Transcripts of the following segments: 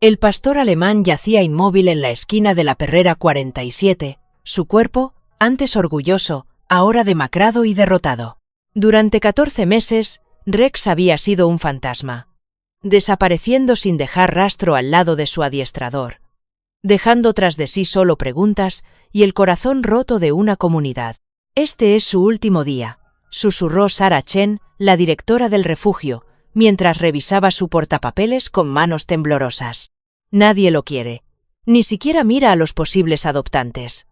El pastor alemán yacía inmóvil en la esquina de la Perrera 47, su cuerpo, antes orgulloso, ahora demacrado y derrotado. Durante 14 meses, Rex había sido un fantasma, desapareciendo sin dejar rastro al lado de su adiestrador, dejando tras de sí solo preguntas y el corazón roto de una comunidad. «Este es su último día», susurró Sarah Chen, la directora del refugio, mientras revisaba su portapapeles con manos temblorosas. «Nadie lo quiere. Ni siquiera mira a los posibles adoptantes».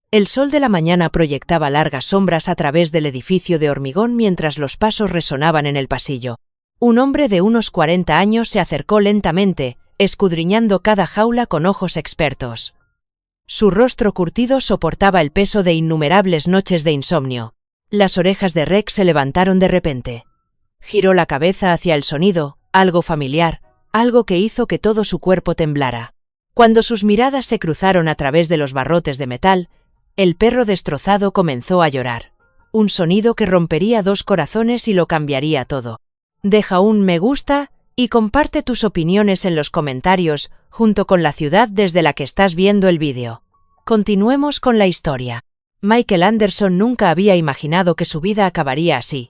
El sol de la mañana proyectaba largas sombras a través del edificio de hormigón mientras los pasos resonaban en el pasillo. Un hombre de unos 40 años se acercó lentamente, escudriñando cada jaula con ojos expertos. Su rostro curtido soportaba el peso de innumerables noches de insomnio. Las orejas de Rex se levantaron de repente. Giró la cabeza hacia el sonido, algo familiar, algo que hizo que todo su cuerpo temblara. Cuando sus miradas se cruzaron a través de los barrotes de metal, el perro destrozado comenzó a llorar. Un sonido que rompería 2 corazones y lo cambiaría todo. Deja un me gusta y comparte tus opiniones en los comentarios, junto con la ciudad desde la que estás viendo el vídeo. Continuemos con la historia. Michael Anderson nunca había imaginado que su vida acabaría así.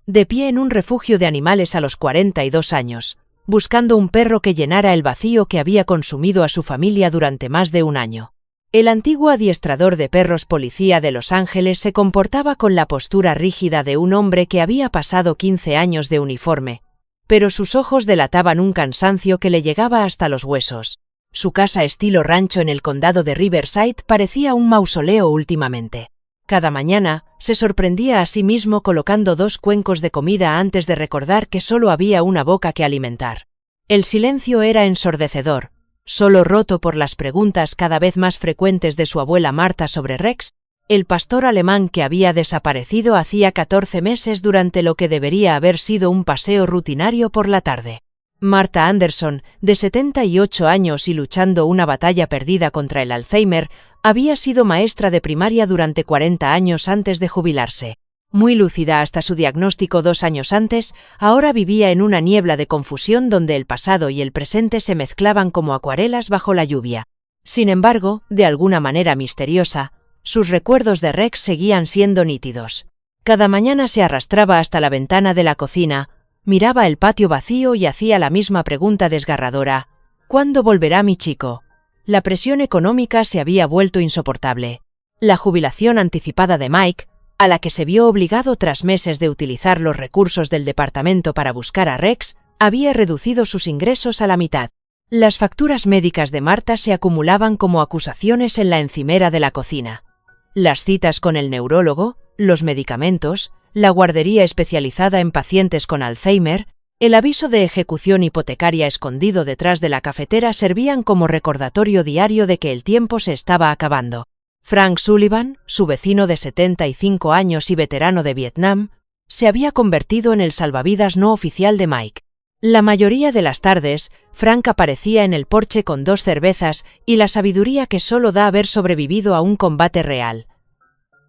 De pie en un refugio de animales a los 42 años, buscando un perro que llenara el vacío que había consumido a su familia durante más de un año. El antiguo adiestrador de perros policía de Los Ángeles se comportaba con la postura rígida de un hombre que había pasado 15 años de uniforme, pero sus ojos delataban un cansancio que le llegaba hasta los huesos. Su casa estilo rancho en el condado de Riverside parecía un mausoleo últimamente. Cada mañana, se sorprendía a sí mismo colocando 2 cuencos de comida antes de recordar que solo había una boca que alimentar. El silencio era ensordecedor, solo roto por las preguntas cada vez más frecuentes de su abuela Marta sobre Rex, el pastor alemán que había desaparecido hacía 14 meses durante lo que debería haber sido un paseo rutinario por la tarde. Marta Anderson, de 78 años y luchando una batalla perdida contra el Alzheimer, había sido maestra de primaria durante 40 años antes de jubilarse. Muy lúcida hasta su diagnóstico 2 años antes, ahora vivía en una niebla de confusión donde el pasado y el presente se mezclaban como acuarelas bajo la lluvia. Sin embargo, de alguna manera misteriosa, sus recuerdos de Rex seguían siendo nítidos. Cada mañana se arrastraba hasta la ventana de la cocina, miraba el patio vacío y hacía la misma pregunta desgarradora: ¿cuándo volverá mi chico? La presión económica se había vuelto insoportable. La jubilación anticipada de Mike, a la que se vio obligado tras meses de utilizar los recursos del departamento para buscar a Rex, había reducido sus ingresos a la mitad. Las facturas médicas de Marta se acumulaban como acusaciones en la encimera de la cocina. Las citas con el neurólogo, los medicamentos, la guardería especializada en pacientes con Alzheimer, el aviso de ejecución hipotecaria escondido detrás de la cafetera servían como recordatorio diario de que el tiempo se estaba acabando. Frank Sullivan, su vecino de 75 años y veterano de Vietnam, se había convertido en el salvavidas no oficial de Mike. La mayoría de las tardes, Frank aparecía en el porche con 2 cervezas y la sabiduría que solo da haber sobrevivido a un combate real.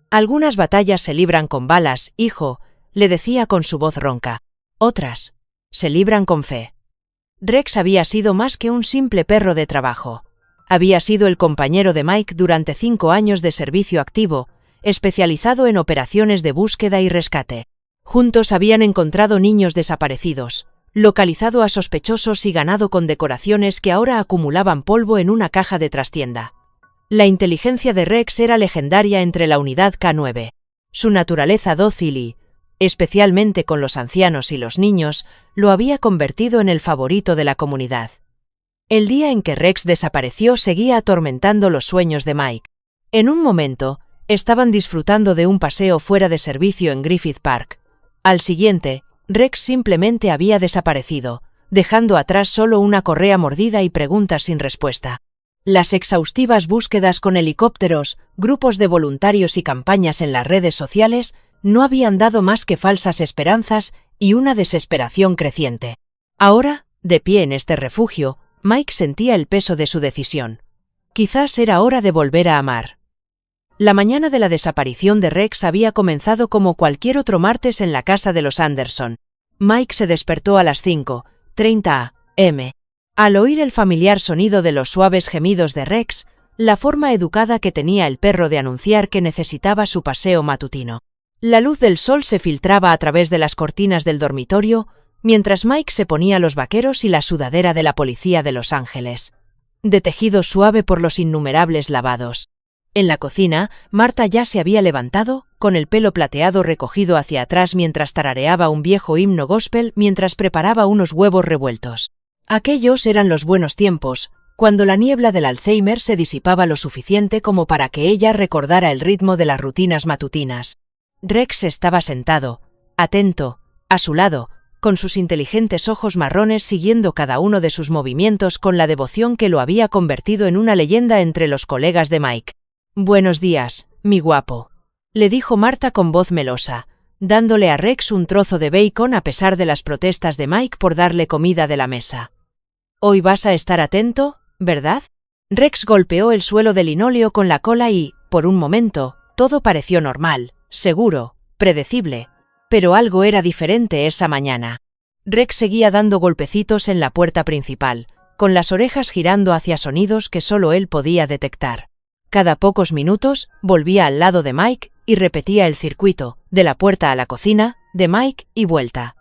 Algunas batallas se libran con balas, hijo, le decía con su voz ronca. Otras se libran con fe. Rex había sido más que un simple perro de trabajo. Había sido el compañero de Mike durante 5 años de servicio activo, especializado en operaciones de búsqueda y rescate. Juntos habían encontrado niños desaparecidos, localizado a sospechosos y ganado condecoraciones que ahora acumulaban polvo en una caja de trastienda. La inteligencia de Rex era legendaria entre la unidad K9. Su naturaleza dócil y, especialmente con los ancianos y los niños, lo había convertido en el favorito de la comunidad. El día en que Rex desapareció seguía atormentando los sueños de Mike. En un momento, estaban disfrutando de un paseo fuera de servicio en Griffith Park. Al siguiente, Rex simplemente había desaparecido, dejando atrás solo una correa mordida y preguntas sin respuesta. Las exhaustivas búsquedas con helicópteros, grupos de voluntarios y campañas en las redes sociales no habían dado más que falsas esperanzas y una desesperación creciente. Ahora, de pie en este refugio, Mike sentía el peso de su decisión. Quizás era hora de volver a amar. La mañana de la desaparición de Rex había comenzado como cualquier otro martes en la casa de los Anderson. Mike se despertó a las 5:30 am. Al oír el familiar sonido de los suaves gemidos de Rex, la forma educada que tenía el perro de anunciar que necesitaba su paseo matutino. La luz del sol se filtraba a través de las cortinas del dormitorio, mientras Mike se ponía los vaqueros y la sudadera de la policía de Los Ángeles, de tejido suave por los innumerables lavados. En la cocina, Marta ya se había levantado, con el pelo plateado recogido hacia atrás mientras tarareaba un viejo himno gospel mientras preparaba unos huevos revueltos. Aquellos eran los buenos tiempos, cuando la niebla del Alzheimer se disipaba lo suficiente como para que ella recordara el ritmo de las rutinas matutinas. Rex estaba sentado, atento, a su lado, con sus inteligentes ojos marrones siguiendo cada uno de sus movimientos con la devoción que lo había convertido en una leyenda entre los colegas de Mike. «Buenos días, mi guapo», le dijo Marta con voz melosa, dándole a Rex un trozo de bacon a pesar de las protestas de Mike por darle comida de la mesa. «Hoy vas a estar atento, ¿verdad?». Rex golpeó el suelo de linóleo con la cola y, por un momento, todo pareció normal, seguro, predecible. Pero algo era diferente esa mañana. Rex seguía dando golpecitos en la puerta principal, con las orejas girando hacia sonidos que solo él podía detectar. Cada pocos minutos, volvía al lado de Mike y repetía el circuito, de la puerta a la cocina, de Mike y vuelta.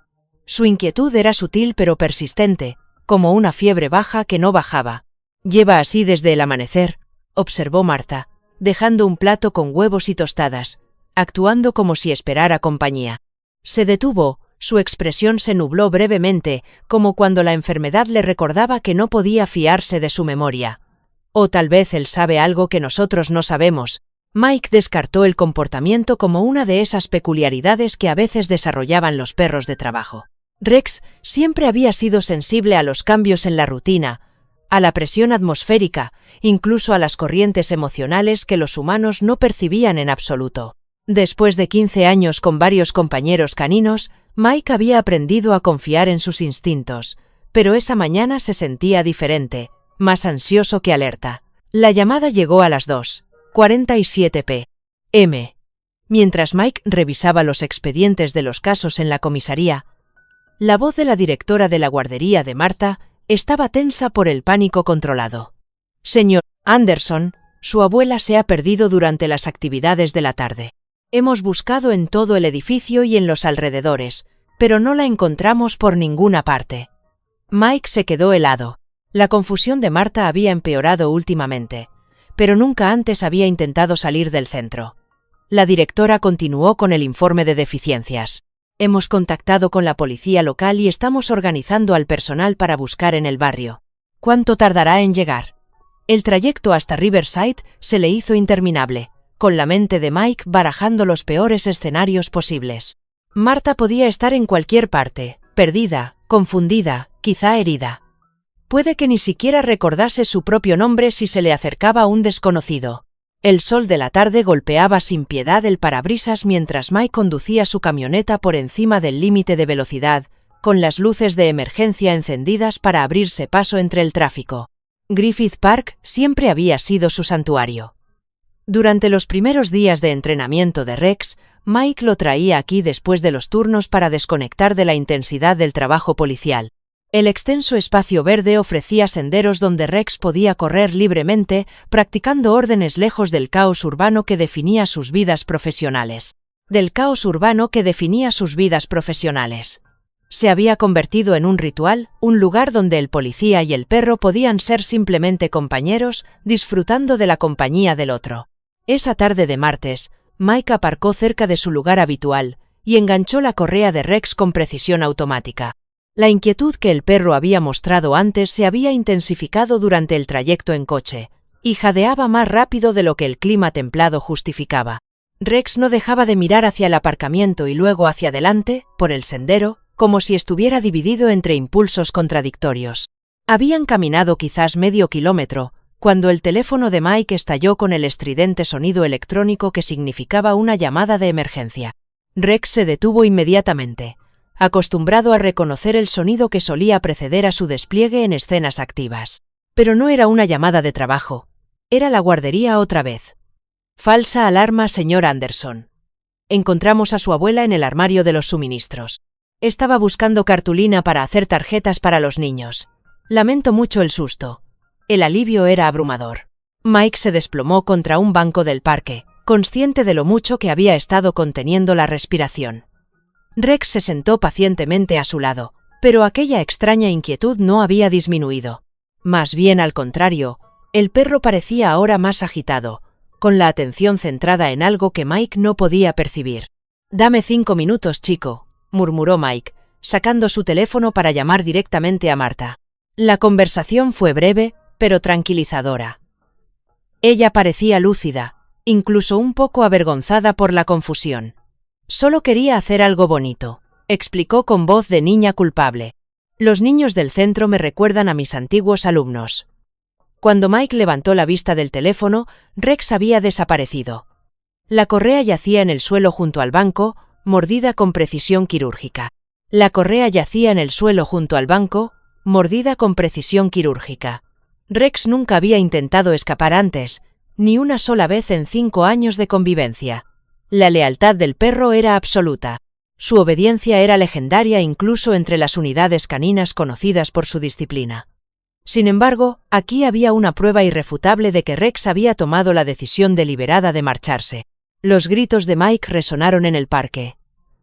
Su inquietud era sutil pero persistente, como una fiebre baja que no bajaba. «Lleva así desde el amanecer», observó Marta, dejando un plato con huevos y tostadas, actuando como si esperara compañía. Se detuvo, su expresión se nubló brevemente, como cuando la enfermedad le recordaba que no podía fiarse de su memoria. «O tal vez él sabe algo que nosotros no sabemos». Mike descartó el comportamiento como una de esas peculiaridades que a veces desarrollaban los perros de trabajo. Rex siempre había sido sensible a los cambios en la rutina, a la presión atmosférica, incluso a las corrientes emocionales que los humanos no percibían en absoluto. Después de 15 años con varios compañeros caninos, Mike había aprendido a confiar en sus instintos, pero esa mañana se sentía diferente, más ansioso que alerta. La llamada llegó a las 2:47 p.m. Mientras Mike revisaba los expedientes de los casos en la comisaría, la voz de la directora de la guardería de Marta estaba tensa por el pánico controlado. «Señor Anderson, su abuela se ha perdido durante las actividades de la tarde. Hemos buscado en todo el edificio y en los alrededores, pero no la encontramos por ninguna parte». Mike se quedó helado. La confusión de Marta había empeorado últimamente, pero nunca antes había intentado salir del centro. La directora continuó con el informe de deficiencias. «Hemos contactado con la policía local y estamos organizando al personal para buscar en el barrio. ¿Cuánto tardará en llegar?». El trayecto hasta Riverside se le hizo interminable, con la mente de Mike barajando los peores escenarios posibles. Marta podía estar en cualquier parte, perdida, confundida, quizá herida. Puede que ni siquiera recordase su propio nombre si se le acercaba un desconocido. El sol de la tarde golpeaba sin piedad el parabrisas mientras Mike conducía su camioneta por encima del límite de velocidad, con las luces de emergencia encendidas para abrirse paso entre el tráfico. Griffith Park siempre había sido su santuario. Durante los primeros días de entrenamiento de Rex, Mike lo traía aquí después de los turnos para desconectar de la intensidad del trabajo policial. El extenso espacio verde ofrecía senderos donde Rex podía correr libremente, practicando órdenes lejos del caos urbano que definía sus vidas profesionales. Se había convertido en un ritual, un lugar donde el policía y el perro podían ser simplemente compañeros, disfrutando de la compañía del otro. Esa tarde de martes, Mike aparcó cerca de su lugar habitual y enganchó la correa de Rex con precisión automática. La inquietud que el perro había mostrado antes se había intensificado durante el trayecto en coche, y jadeaba más rápido de lo que el clima templado justificaba. Rex no dejaba de mirar hacia el aparcamiento y luego hacia adelante, por el sendero, como si estuviera dividido entre impulsos contradictorios. Habían caminado quizás medio kilómetro, cuando el teléfono de Mike estalló con el estridente sonido electrónico que significaba una llamada de emergencia. Rex se detuvo inmediatamente, acostumbrado a reconocer el sonido que solía preceder a su despliegue en escenas activas. Pero no era una llamada de trabajo. Era la guardería otra vez. «Falsa alarma, señor Anderson. Encontramos a su abuela en el armario de los suministros. Estaba buscando cartulina para hacer tarjetas para los niños. Lamento mucho el susto. El alivio era abrumador. Mike se desplomó contra un banco del parque, consciente de lo mucho que había estado conteniendo la respiración. Rex se sentó pacientemente a su lado, pero aquella extraña inquietud no había disminuido. Más bien al contrario, el perro parecía ahora más agitado, con la atención centrada en algo que Mike no podía percibir. «Dame 5 minutos, chico», murmuró Mike, sacando su teléfono para llamar directamente a Marta. La conversación fue breve, pero tranquilizadora. Ella parecía lúcida, incluso un poco avergonzada por la confusión. «Solo quería hacer algo bonito», explicó con voz de niña culpable. «Los niños del centro me recuerdan a mis antiguos alumnos». Cuando Mike levantó la vista del teléfono, Rex había desaparecido. La correa yacía en el suelo junto al banco, mordida con precisión quirúrgica. La correa yacía en el suelo junto al banco, mordida con precisión quirúrgica. Rex nunca había intentado escapar antes, ni una sola vez en 5 años de convivencia. La lealtad del perro era absoluta. Su obediencia era legendaria incluso entre las unidades caninas conocidas por su disciplina. Sin embargo, aquí había una prueba irrefutable de que Rex había tomado la decisión deliberada de marcharse. Los gritos de Mike resonaron en el parque.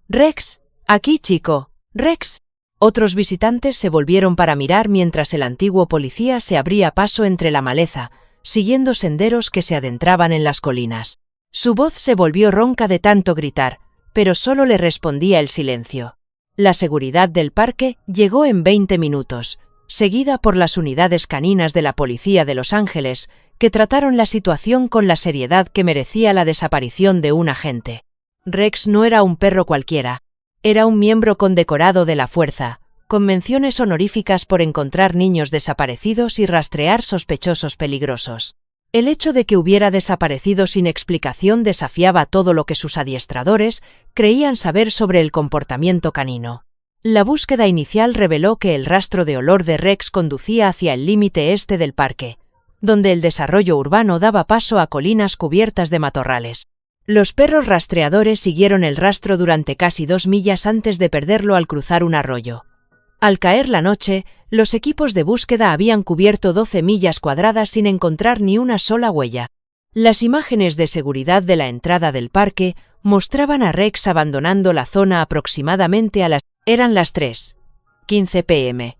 «¡Rex! ¡Aquí, chico! ¡Rex!». Otros visitantes se volvieron para mirar mientras el antiguo policía se abría paso entre la maleza, siguiendo senderos que se adentraban en las colinas. Su voz se volvió ronca de tanto gritar, pero solo le respondía el silencio. La seguridad del parque llegó en 20 minutos, seguida por las unidades caninas de la Policía de Los Ángeles, que trataron la situación con la seriedad que merecía la desaparición de un agente. Rex no era un perro cualquiera. Era un miembro condecorado de la fuerza, con menciones honoríficas por encontrar niños desaparecidos y rastrear sospechosos peligrosos. El hecho de que hubiera desaparecido sin explicación desafiaba todo lo que sus adiestradores creían saber sobre el comportamiento canino. La búsqueda inicial reveló que el rastro de olor de Rex conducía hacia el límite este del parque, donde el desarrollo urbano daba paso a colinas cubiertas de matorrales. Los perros rastreadores siguieron el rastro durante casi 2 millas antes de perderlo al cruzar un arroyo. Al caer la noche, los equipos de búsqueda habían cubierto 12 millas cuadradas sin encontrar ni una sola huella. Las imágenes de seguridad de la entrada del parque mostraban a Rex abandonando la zona aproximadamente eran las 3:15 p.m.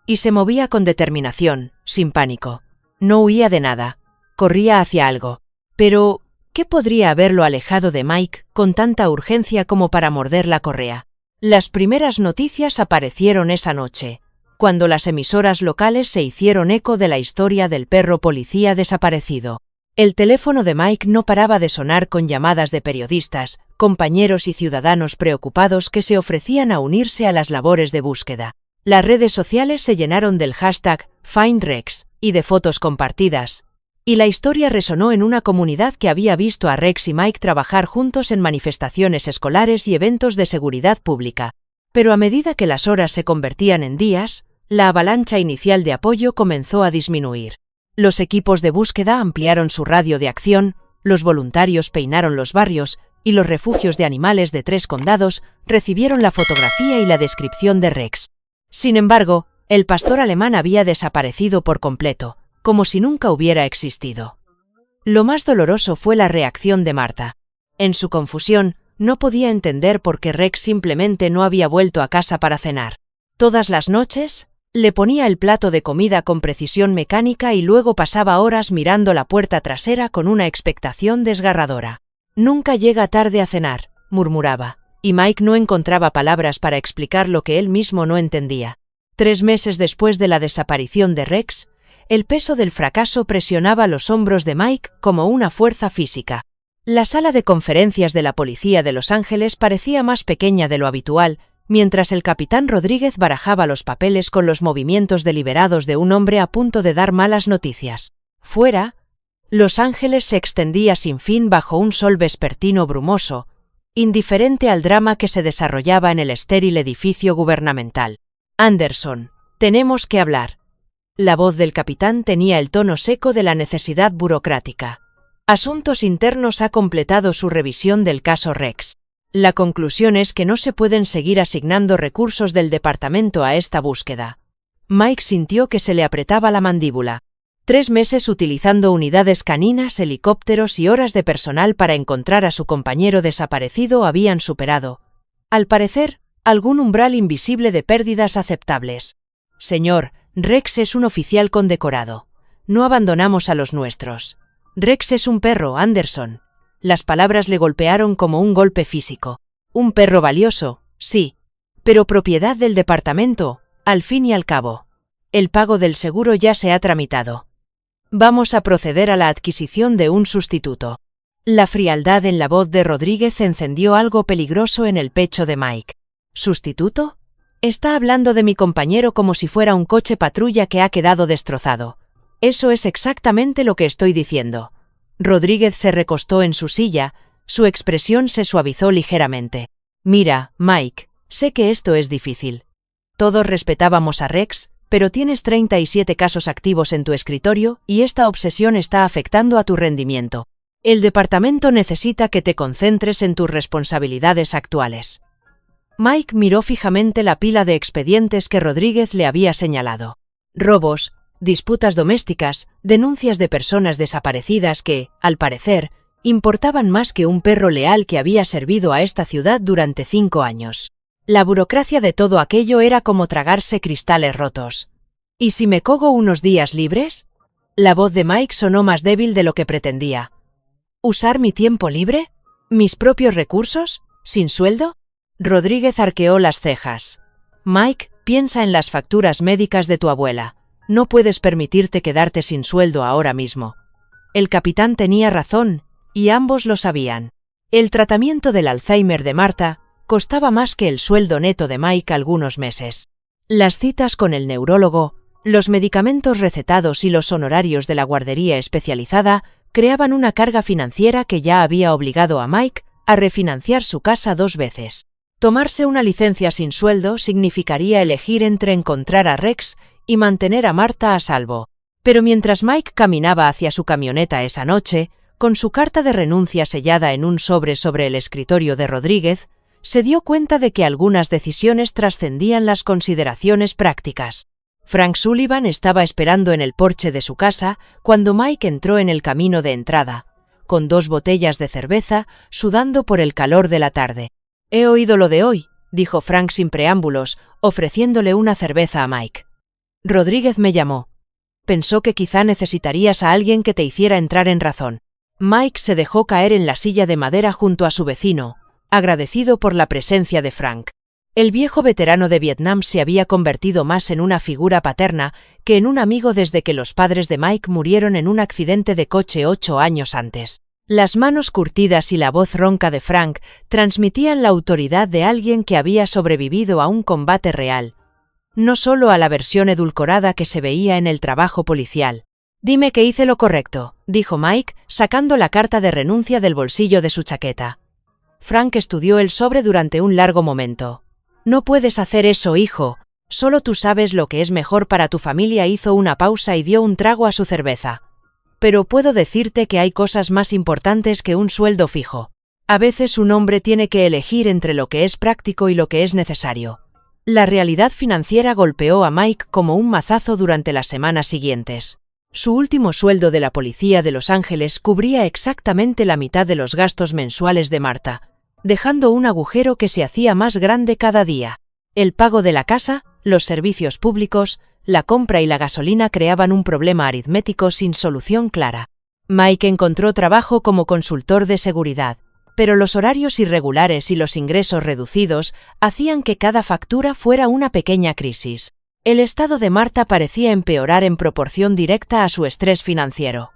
Y se movía con determinación, sin pánico. No huía de nada. Corría hacia algo. Pero, ¿qué podría haberlo alejado de Mike con tanta urgencia como para morder la correa? Las primeras noticias aparecieron esa noche, cuando las emisoras locales se hicieron eco de la historia del perro policía desaparecido. El teléfono de Mike no paraba de sonar con llamadas de periodistas, compañeros y ciudadanos preocupados que se ofrecían a unirse a las labores de búsqueda. Las redes sociales se llenaron del hashtag #FindRex y de fotos compartidas. Y la historia resonó en una comunidad que había visto a Rex y Mike trabajar juntos en manifestaciones escolares y eventos de seguridad pública. Pero a medida que las horas se convertían en días, la avalancha inicial de apoyo comenzó a disminuir. Los equipos de búsqueda ampliaron su radio de acción, los voluntarios peinaron los barrios, y los refugios de animales de 3 condados recibieron la fotografía y la descripción de Rex. Sin embargo, el pastor alemán había desaparecido por completo, como si nunca hubiera existido. Lo más doloroso fue la reacción de Marta. En su confusión, no podía entender por qué Rex simplemente no había vuelto a casa para cenar. Todas las noches, le ponía el plato de comida con precisión mecánica y luego pasaba horas mirando la puerta trasera con una expectación desgarradora. «Nunca llega tarde a cenar», murmuraba, y Mike no encontraba palabras para explicar lo que él mismo no entendía. 3 meses después de la desaparición de Rex, el peso del fracaso presionaba los hombros de Mike como una fuerza física. La sala de conferencias de la Policía de Los Ángeles parecía más pequeña de lo habitual, mientras el capitán Rodríguez barajaba los papeles con los movimientos deliberados de un hombre a punto de dar malas noticias. Fuera, Los Ángeles se extendía sin fin bajo un sol vespertino brumoso, indiferente al drama que se desarrollaba en el estéril edificio gubernamental. «Anderson, tenemos que hablar». La voz del capitán tenía el tono seco de la necesidad burocrática. Asuntos Internos ha completado su revisión del caso Rex. La conclusión es que no se pueden seguir asignando recursos del departamento a esta búsqueda. Mike sintió que se le apretaba la mandíbula. 3 meses utilizando unidades caninas, helicópteros y horas de personal para encontrar a su compañero desaparecido habían superado, al parecer, algún umbral invisible de pérdidas aceptables. Señor, Rex es un oficial condecorado. No abandonamos a los nuestros. Rex es un perro, Anderson. Las palabras le golpearon como un golpe físico. Un perro valioso, sí, pero propiedad del departamento, al fin y al cabo. El pago del seguro ya se ha tramitado. Vamos a proceder a la adquisición de un sustituto. La frialdad en la voz de Rodríguez encendió algo peligroso en el pecho de Mike. ¿Sustituto? Está hablando de mi compañero como si fuera un coche patrulla que ha quedado destrozado. Eso es exactamente lo que estoy diciendo. Rodríguez se recostó en su silla, su expresión se suavizó ligeramente. Mira, Mike, sé que esto es difícil. Todos respetábamos a Rex, pero tienes 37 casos activos en tu escritorio y esta obsesión está afectando a tu rendimiento. El departamento necesita que te concentres en tus responsabilidades actuales. Mike miró fijamente la pila de expedientes que Rodríguez le había señalado. Robos, disputas domésticas, denuncias de personas desaparecidas que, al parecer, importaban más que un perro leal que había servido a esta ciudad durante 5 años. La burocracia de todo aquello era como tragarse cristales rotos. ¿Y si me cojo unos días libres? La voz de Mike sonó más débil de lo que pretendía. ¿Usar mi tiempo libre? ¿Mis propios recursos? ¿Sin sueldo? Rodríguez arqueó las cejas. Mike, piensa en las facturas médicas de tu abuela. No puedes permitirte quedarte sin sueldo ahora mismo. El capitán tenía razón, y ambos lo sabían. El tratamiento del Alzheimer de Marta costaba más que el sueldo neto de Mike algunos meses. Las citas con el neurólogo, los medicamentos recetados y los honorarios de la guardería especializada creaban una carga financiera que ya había obligado a Mike a refinanciar su casa 2 veces. Tomarse una licencia sin sueldo significaría elegir entre encontrar a Rex y mantener a Marta a salvo. Pero mientras Mike caminaba hacia su camioneta esa noche, con su carta de renuncia sellada en un sobre el escritorio de Rodríguez, se dio cuenta de que algunas decisiones trascendían las consideraciones prácticas. Frank Sullivan estaba esperando en el porche de su casa cuando Mike entró en el camino de entrada, con 2 botellas de cerveza, sudando por el calor de la tarde. «He oído lo de hoy», dijo Frank sin preámbulos, ofreciéndole una cerveza a Mike. «Rodríguez me llamó. Pensó que quizá necesitarías a alguien que te hiciera entrar en razón». Mike se dejó caer en la silla de madera junto a su vecino, agradecido por la presencia de Frank. El viejo veterano de Vietnam se había convertido más en una figura paterna que en un amigo desde que los padres de Mike murieron en un accidente de coche 8 años antes. Las manos curtidas y la voz ronca de Frank transmitían la autoridad de alguien que había sobrevivido a un combate real, no solo a la versión edulcorada que se veía en el trabajo policial. «Dime que hice lo correcto», dijo Mike, sacando la carta de renuncia del bolsillo de su chaqueta. Frank estudió el sobre durante un largo momento. «No puedes hacer eso, hijo. Solo tú sabes lo que es mejor para tu familia». Hizo una pausa y dio un trago a su cerveza. «Pero puedo decirte que hay cosas más importantes que un sueldo fijo. A veces un hombre tiene que elegir entre lo que es práctico y lo que es necesario». La realidad financiera golpeó a Mike como un mazazo durante las semanas siguientes. Su último sueldo de la policía de Los Ángeles cubría exactamente la mitad de los gastos mensuales de Marta, dejando un agujero que se hacía más grande cada día. El pago de la casa, los servicios públicos, la compra y la gasolina creaban un problema aritmético sin solución clara. Mike encontró trabajo como consultor de seguridad, pero los horarios irregulares y los ingresos reducidos hacían que cada factura fuera una pequeña crisis. El estado de Marta parecía empeorar en proporción directa a su estrés financiero.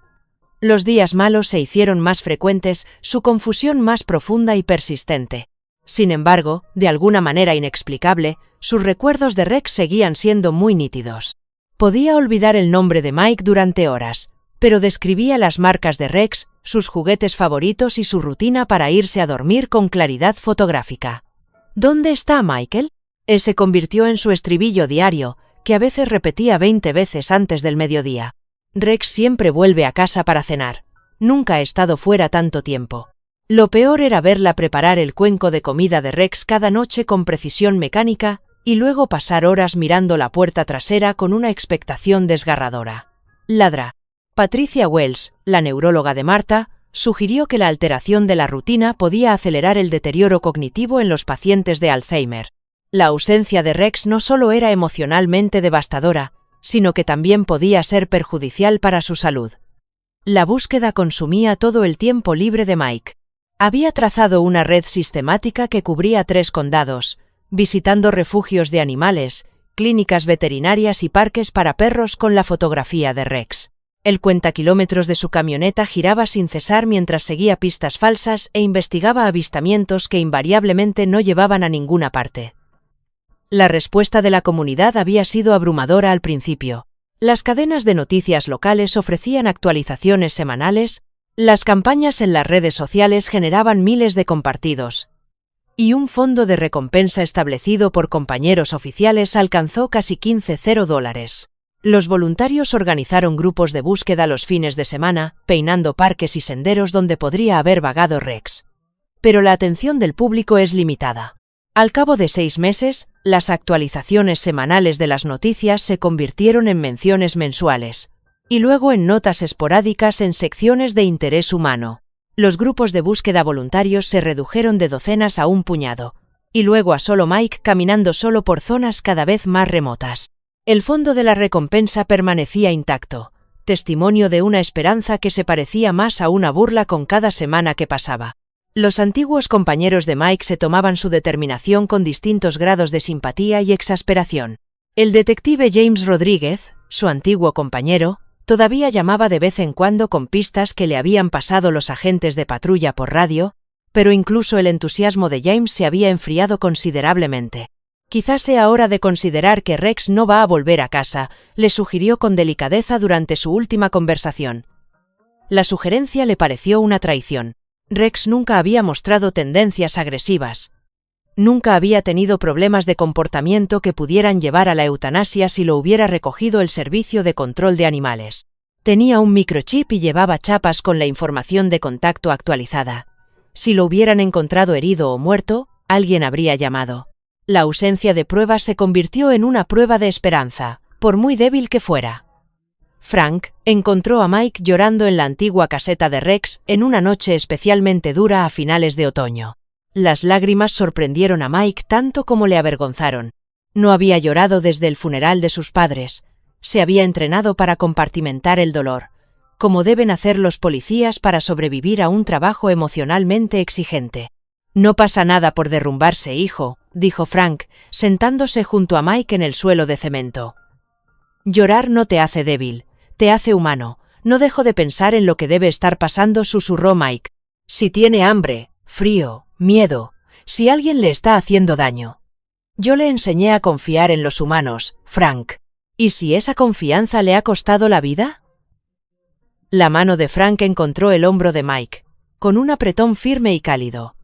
Los días malos se hicieron más frecuentes, su confusión más profunda y persistente. Sin embargo, de alguna manera inexplicable, sus recuerdos de Rex seguían siendo muy nítidos. Podía olvidar el nombre de Mike durante horas, pero describía las marcas de Rex, sus juguetes favoritos y su rutina para irse a dormir con claridad fotográfica. ¿Dónde está Michael? Se convirtió en su estribillo diario, que a veces repetía 20 veces antes del mediodía. Rex siempre vuelve a casa para cenar. Nunca ha estado fuera tanto tiempo. Lo peor era verla preparar el cuenco de comida de Rex cada noche con precisión mecánica y luego pasar horas mirando la puerta trasera con una expectación desgarradora. Ladra. Patricia Wells, la neuróloga de Martha, sugirió que la alteración de la rutina podía acelerar el deterioro cognitivo en los pacientes de Alzheimer. La ausencia de Rex no solo era emocionalmente devastadora, sino que también podía ser perjudicial para su salud. La búsqueda consumía todo el tiempo libre de Mike. Había trazado una red sistemática que cubría 3 condados, visitando refugios de animales, clínicas veterinarias y parques para perros con la fotografía de Rex. El cuentakilómetros de su camioneta giraba sin cesar mientras seguía pistas falsas e investigaba avistamientos que invariablemente no llevaban a ninguna parte. La respuesta de la comunidad había sido abrumadora al principio. Las cadenas de noticias locales ofrecían actualizaciones semanales, las campañas en las redes sociales generaban miles de compartidos, y un fondo de recompensa establecido por compañeros oficiales alcanzó casi $15,000. Los voluntarios organizaron grupos de búsqueda los fines de semana, peinando parques y senderos donde podría haber vagado Rex. Pero la atención del público es limitada. Al cabo de 6 meses, las actualizaciones semanales de las noticias se convirtieron en menciones mensuales, y luego en notas esporádicas en secciones de interés humano. Los grupos de búsqueda voluntarios se redujeron de docenas a un puñado, y luego a solo Mike caminando solo por zonas cada vez más remotas. El fondo de la recompensa permanecía intacto, testimonio de una esperanza que se parecía más a una burla con cada semana que pasaba. Los antiguos compañeros de Mike se tomaban su determinación con distintos grados de simpatía y exasperación. El detective James Rodríguez, su antiguo compañero, todavía llamaba de vez en cuando con pistas que le habían pasado los agentes de patrulla por radio, pero incluso el entusiasmo de James se había enfriado considerablemente. Quizás sea hora de considerar que Rex no va a volver a casa, le sugirió con delicadeza durante su última conversación. La sugerencia le pareció una traición. Rex nunca había mostrado tendencias agresivas. Nunca había tenido problemas de comportamiento que pudieran llevar a la eutanasia si lo hubiera recogido el Servicio de Control de Animales. Tenía un microchip y llevaba chapas con la información de contacto actualizada. Si lo hubieran encontrado herido o muerto, alguien habría llamado. La ausencia de pruebas se convirtió en una prueba de esperanza, por muy débil que fuera. Frank encontró a Mike llorando en la antigua caseta de Rex en una noche especialmente dura a finales de otoño. Las lágrimas sorprendieron a Mike tanto como le avergonzaron. No había llorado desde el funeral de sus padres. Se había entrenado para compartimentar el dolor, como deben hacer los policías para sobrevivir a un trabajo emocionalmente exigente. No pasa nada por derrumbarse, hijo, dijo Frank, sentándose junto a Mike en el suelo de cemento. Llorar no te hace débil, te hace humano. No dejo de pensar en lo que debe estar pasando, susurró Mike. Si tiene hambre, frío, miedo, si alguien le está haciendo daño. Yo le enseñé a confiar en los humanos, Frank. ¿Y si esa confianza le ha costado la vida? La mano de Frank encontró el hombro de Mike, con un apretón firme y cálido.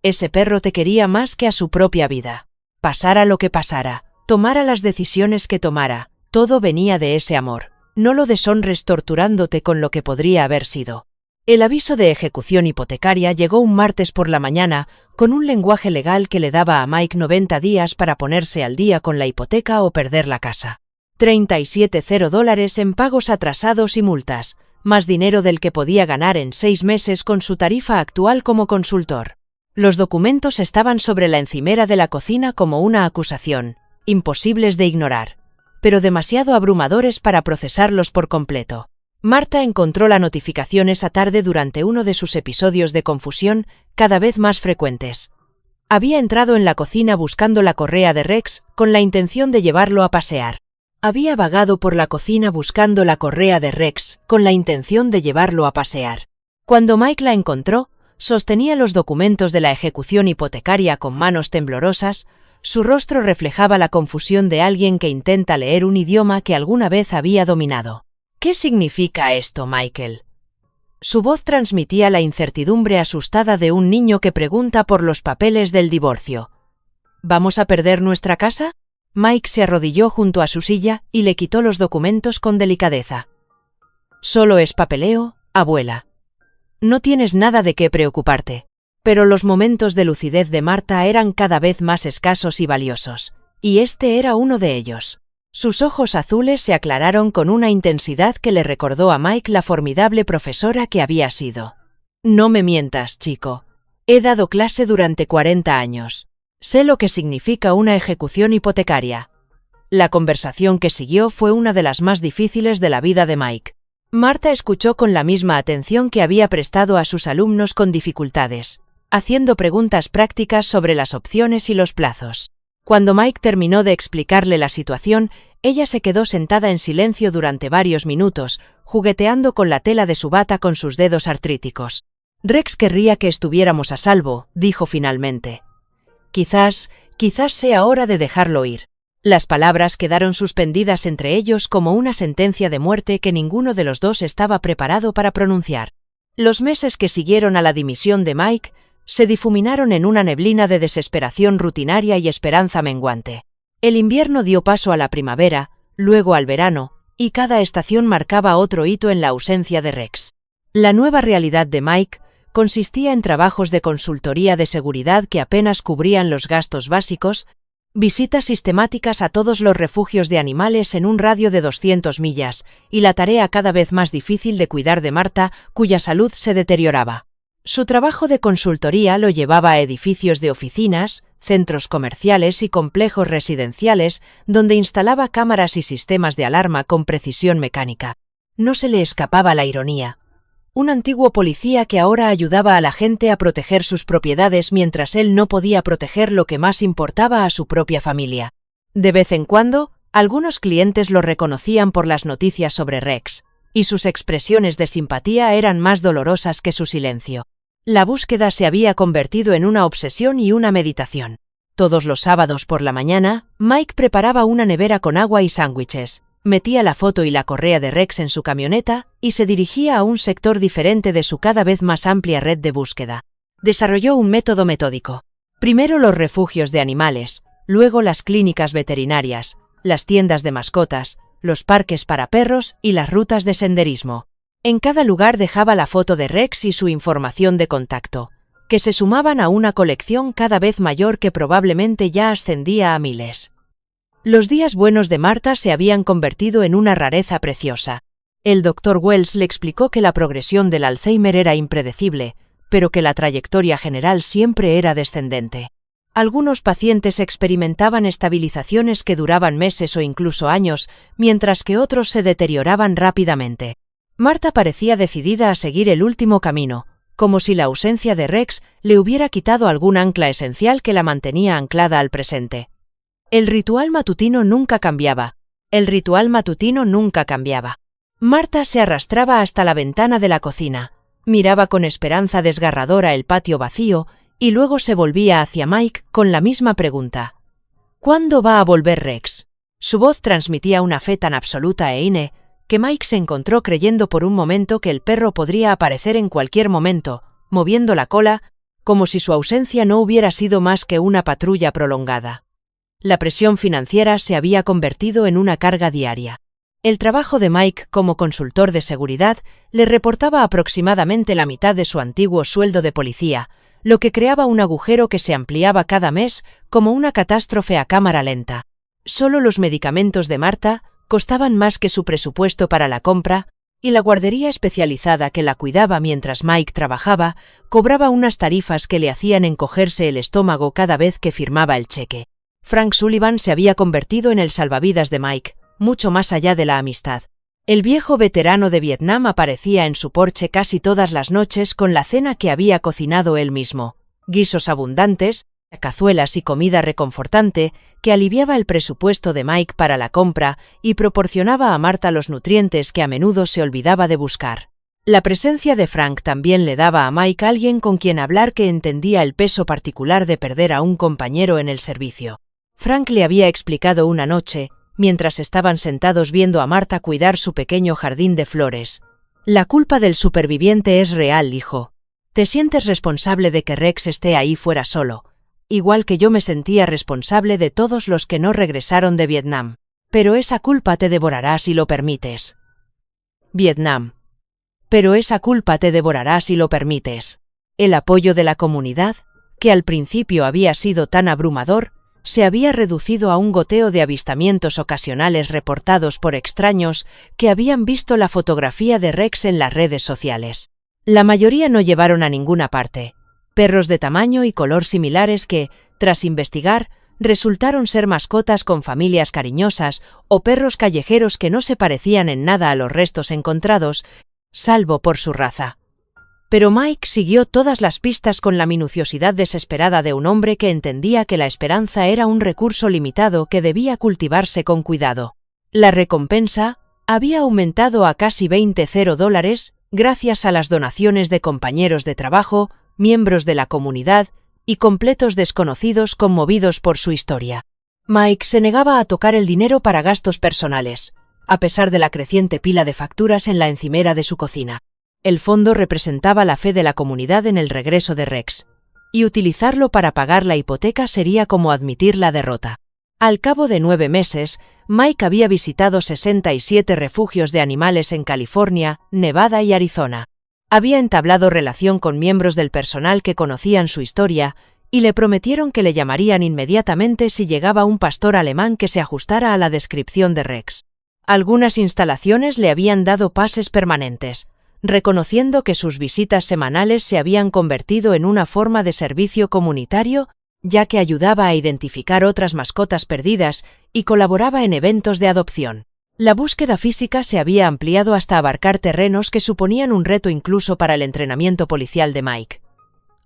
Ese perro te quería más que a su propia vida. Pasara lo que pasara, tomara las decisiones que tomara, todo venía de ese amor. No lo deshonres torturándote con lo que podría haber sido. El aviso de ejecución hipotecaria llegó un martes por la mañana, con un lenguaje legal que le daba a Mike 90 días para ponerse al día con la hipoteca o perder la casa. $37,000 en pagos atrasados y multas, más dinero del que podía ganar en 6 meses con su tarifa actual como consultor. Los documentos estaban sobre la encimera de la cocina como una acusación, imposibles de ignorar, pero demasiado abrumadores para procesarlos por completo. Martha encontró la notificación esa tarde durante uno de sus episodios de confusión cada vez más frecuentes. Había entrado en la cocina buscando la correa de Rex con la intención de llevarlo a pasear. Había vagado por la cocina buscando la correa de Rex con la intención de llevarlo a pasear. Cuando Mike la encontró, sostenía los documentos de la ejecución hipotecaria con manos temblorosas. Su rostro reflejaba la confusión de alguien que intenta leer un idioma que alguna vez había dominado. ¿Qué significa esto, Michael? Su voz transmitía la incertidumbre asustada de un niño que pregunta por los papeles del divorcio. ¿Vamos a perder nuestra casa? Mike se arrodilló junto a su silla y le quitó los documentos con delicadeza. Solo es papeleo, abuela. No tienes nada de qué preocuparte. Pero los momentos de lucidez de Martha eran cada vez más escasos y valiosos, y este era uno de ellos. Sus ojos azules se aclararon con una intensidad que le recordó a Mike la formidable profesora que había sido. No me mientas, chico. He dado clase durante 40 años. Sé lo que significa una ejecución hipotecaria. La conversación que siguió fue una de las más difíciles de la vida de Mike. Marta escuchó con la misma atención que había prestado a sus alumnos con dificultades, haciendo preguntas prácticas sobre las opciones y los plazos. Cuando Mike terminó de explicarle la situación, ella se quedó sentada en silencio durante varios minutos, jugueteando con la tela de su bata con sus dedos artríticos. Rex querría que estuviéramos a salvo, dijo finalmente. Quizás sea hora de dejarlo ir. Las palabras quedaron suspendidas entre ellos como una sentencia de muerte que ninguno de los dos estaba preparado para pronunciar. Los meses que siguieron a la dimisión de Mike se difuminaron en una neblina de desesperación rutinaria y esperanza menguante. El invierno dio paso a la primavera, luego al verano, y cada estación marcaba otro hito en la ausencia de Rex. La nueva realidad de Mike consistía en trabajos de consultoría de seguridad que apenas cubrían los gastos básicos, visitas sistemáticas a todos los refugios de animales en un radio de 200 millas, y la tarea cada vez más difícil de cuidar de Marta, cuya salud se deterioraba. Su trabajo de consultoría lo llevaba a edificios de oficinas, centros comerciales y complejos residenciales, donde instalaba cámaras y sistemas de alarma con precisión mecánica. No se le escapaba la ironía. Un antiguo policía que ahora ayudaba a la gente a proteger sus propiedades mientras él no podía proteger lo que más importaba a su propia familia. De vez en cuando, algunos clientes lo reconocían por las noticias sobre Rex, y sus expresiones de simpatía eran más dolorosas que su silencio. La búsqueda se había convertido en una obsesión y una meditación. Todos los sábados por la mañana, Mike preparaba una nevera con agua y sándwiches, metía la foto y la correa de Rex en su camioneta y se dirigía a un sector diferente de su cada vez más amplia red de búsqueda. Desarrolló un método metódico. Primero los refugios de animales, luego las clínicas veterinarias, las tiendas de mascotas, los parques para perros y las rutas de senderismo. En cada lugar dejaba la foto de Rex y su información de contacto, que se sumaban a una colección cada vez mayor que probablemente ya ascendía a miles. Los días buenos de Marta se habían convertido en una rareza preciosa. El Dr. Wells le explicó que la progresión del Alzheimer era impredecible, pero que la trayectoria general siempre era descendente. Algunos pacientes experimentaban estabilizaciones que duraban meses o incluso años, mientras que otros se deterioraban rápidamente. Marta parecía decidida a seguir el último camino, como si la ausencia de Rex le hubiera quitado algún ancla esencial que la mantenía anclada al presente. El ritual matutino nunca cambiaba. Marta se arrastraba hasta la ventana de la cocina, miraba con esperanza desgarradora el patio vacío y luego se volvía hacia Mike con la misma pregunta. ¿Cuándo va a volver Rex? Su voz transmitía una fe tan absoluta e ine que Mike se encontró creyendo por un momento que el perro podría aparecer en cualquier momento, moviendo la cola, como si su ausencia no hubiera sido más que una patrulla prolongada. La presión financiera se había convertido en una carga diaria. El trabajo de Mike como consultor de seguridad le reportaba aproximadamente la mitad de su antiguo sueldo de policía, lo que creaba un agujero que se ampliaba cada mes como una catástrofe a cámara lenta. Solo los medicamentos de Marta costaban más que su presupuesto para la compra, y la guardería especializada que la cuidaba mientras Mike trabajaba cobraba unas tarifas que le hacían encogerse el estómago cada vez que firmaba el cheque. Frank Sullivan se había convertido en el salvavidas de Mike, mucho más allá de la amistad. El viejo veterano de Vietnam aparecía en su porche casi todas las noches con la cena que había cocinado él mismo, guisos abundantes, cazuelas y comida reconfortante que aliviaba el presupuesto de Mike para la compra y proporcionaba a Marta los nutrientes que a menudo se olvidaba de buscar. La presencia de Frank también le daba a Mike alguien con quien hablar que entendía el peso particular de perder a un compañero en el servicio. Frank le había explicado una noche, mientras estaban sentados viendo a Marta cuidar su pequeño jardín de flores. La culpa del superviviente es real, hijo. Te sientes responsable de que Rex esté ahí fuera solo, igual que yo me sentía responsable de todos los que no regresaron de Vietnam. Pero esa culpa te devorará si lo permites. Vietnam. Pero esa culpa te devorará si lo permites. El apoyo de la comunidad, que al principio había sido tan abrumador, se había reducido a un goteo de avistamientos ocasionales reportados por extraños que habían visto la fotografía de Rex en las redes sociales. La mayoría no llevaron a ninguna parte. Perros de tamaño y color similares que, tras investigar, resultaron ser mascotas con familias cariñosas o perros callejeros que no se parecían en nada a los restos encontrados, salvo por su raza. Pero Mike siguió todas las pistas con la minuciosidad desesperada de un hombre que entendía que la esperanza era un recurso limitado que debía cultivarse con cuidado. La recompensa había aumentado a casi $20,000 gracias a las donaciones de compañeros de trabajo, miembros de la comunidad y completos desconocidos conmovidos por su historia. Mike se negaba a tocar el dinero para gastos personales, a pesar de la creciente pila de facturas en la encimera de su cocina. El fondo representaba la fe de la comunidad en el regreso de Rex, y utilizarlo para pagar la hipoteca sería como admitir la derrota. Al cabo de 9 meses, Mike había visitado 67 refugios de animales en California, Nevada y Arizona. Había entablado relación con miembros del personal que conocían su historia y le prometieron que le llamarían inmediatamente si llegaba un pastor alemán que se ajustara a la descripción de Rex. Algunas instalaciones le habían dado pases permanentes, reconociendo que sus visitas semanales se habían convertido en una forma de servicio comunitario, ya que ayudaba a identificar otras mascotas perdidas y colaboraba en eventos de adopción. La búsqueda física se había ampliado hasta abarcar terrenos que suponían un reto incluso para el entrenamiento policial de Mike.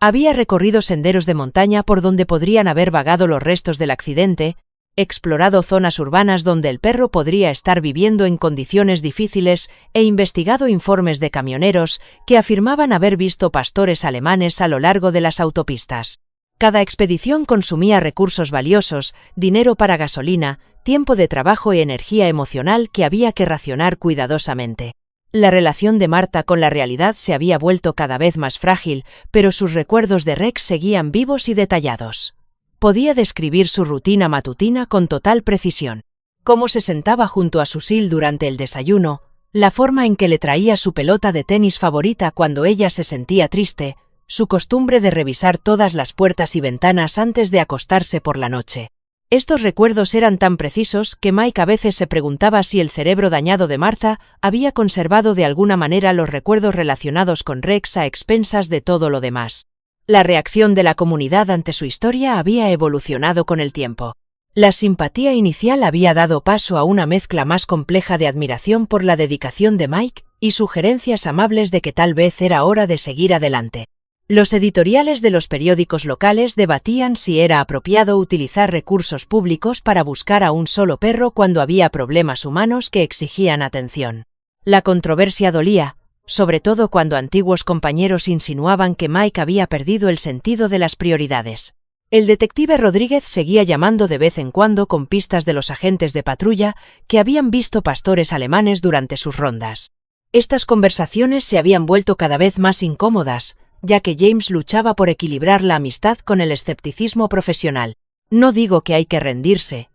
Había recorrido senderos de montaña por donde podrían haber vagado los restos del accidente, explorado zonas urbanas donde el perro podría estar viviendo en condiciones difíciles e investigado informes de camioneros que afirmaban haber visto pastores alemanes a lo largo de las autopistas. Cada expedición consumía recursos valiosos, dinero para gasolina, tiempo de trabajo y energía emocional que había que racionar cuidadosamente. La relación de Martha con la realidad se había vuelto cada vez más frágil, pero sus recuerdos de Rex seguían vivos y detallados. Podía describir su rutina matutina con total precisión. Cómo se sentaba junto a Susil durante el desayuno, la forma en que le traía su pelota de tenis favorita cuando ella se sentía triste, su costumbre de revisar todas las puertas y ventanas antes de acostarse por la noche. Estos recuerdos eran tan precisos que Mike a veces se preguntaba si el cerebro dañado de Martha había conservado de alguna manera los recuerdos relacionados con Rex a expensas de todo lo demás. La reacción de la comunidad ante su historia había evolucionado con el tiempo. La simpatía inicial había dado paso a una mezcla más compleja de admiración por la dedicación de Mike y sugerencias amables de que tal vez era hora de seguir adelante. Los editoriales de los periódicos locales debatían si era apropiado utilizar recursos públicos para buscar a un solo perro cuando había problemas humanos que exigían atención. La controversia dolía, sobre todo cuando antiguos compañeros insinuaban que Mike había perdido el sentido de las prioridades. El detective Rodríguez seguía llamando de vez en cuando con pistas de los agentes de patrulla que habían visto pastores alemanes durante sus rondas. Estas conversaciones se habían vuelto cada vez más incómodas, ya que James luchaba por equilibrar la amistad con el escepticismo profesional. No digo que hay que rendirse,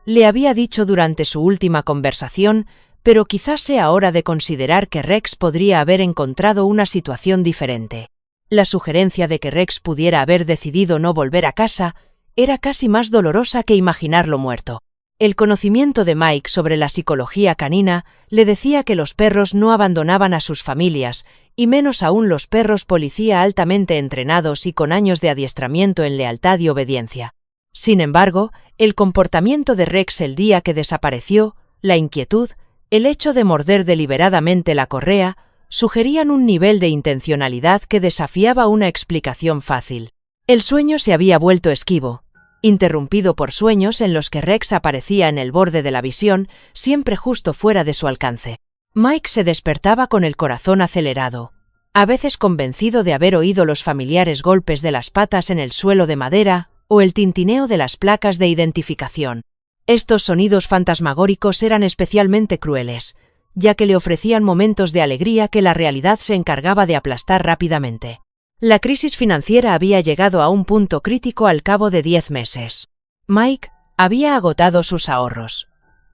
le había dicho durante su última conversación, pero quizás sea hora de considerar que Rex podría haber encontrado una situación diferente. La sugerencia de que Rex pudiera haber decidido no volver a casa era casi más dolorosa que imaginarlo muerto. El conocimiento de Mike sobre la psicología canina le decía que los perros no abandonaban a sus familias, y menos aún los perros policía altamente entrenados y con años de adiestramiento en lealtad y obediencia. Sin embargo, el comportamiento de Rex el día que desapareció, la inquietud, el hecho de morder deliberadamente la correa, sugerían un nivel de intencionalidad que desafiaba una explicación fácil. El sueño se había vuelto esquivo, interrumpido por sueños en los que Rex aparecía en el borde de la visión, siempre justo fuera de su alcance. Mike se despertaba con el corazón acelerado, a veces convencido de haber oído los familiares golpes de las patas en el suelo de madera o el tintineo de las placas de identificación. Estos sonidos fantasmagóricos eran especialmente crueles, ya que le ofrecían momentos de alegría que la realidad se encargaba de aplastar rápidamente. La crisis financiera había llegado a un punto crítico al cabo de 10 meses. Mike había agotado sus ahorros.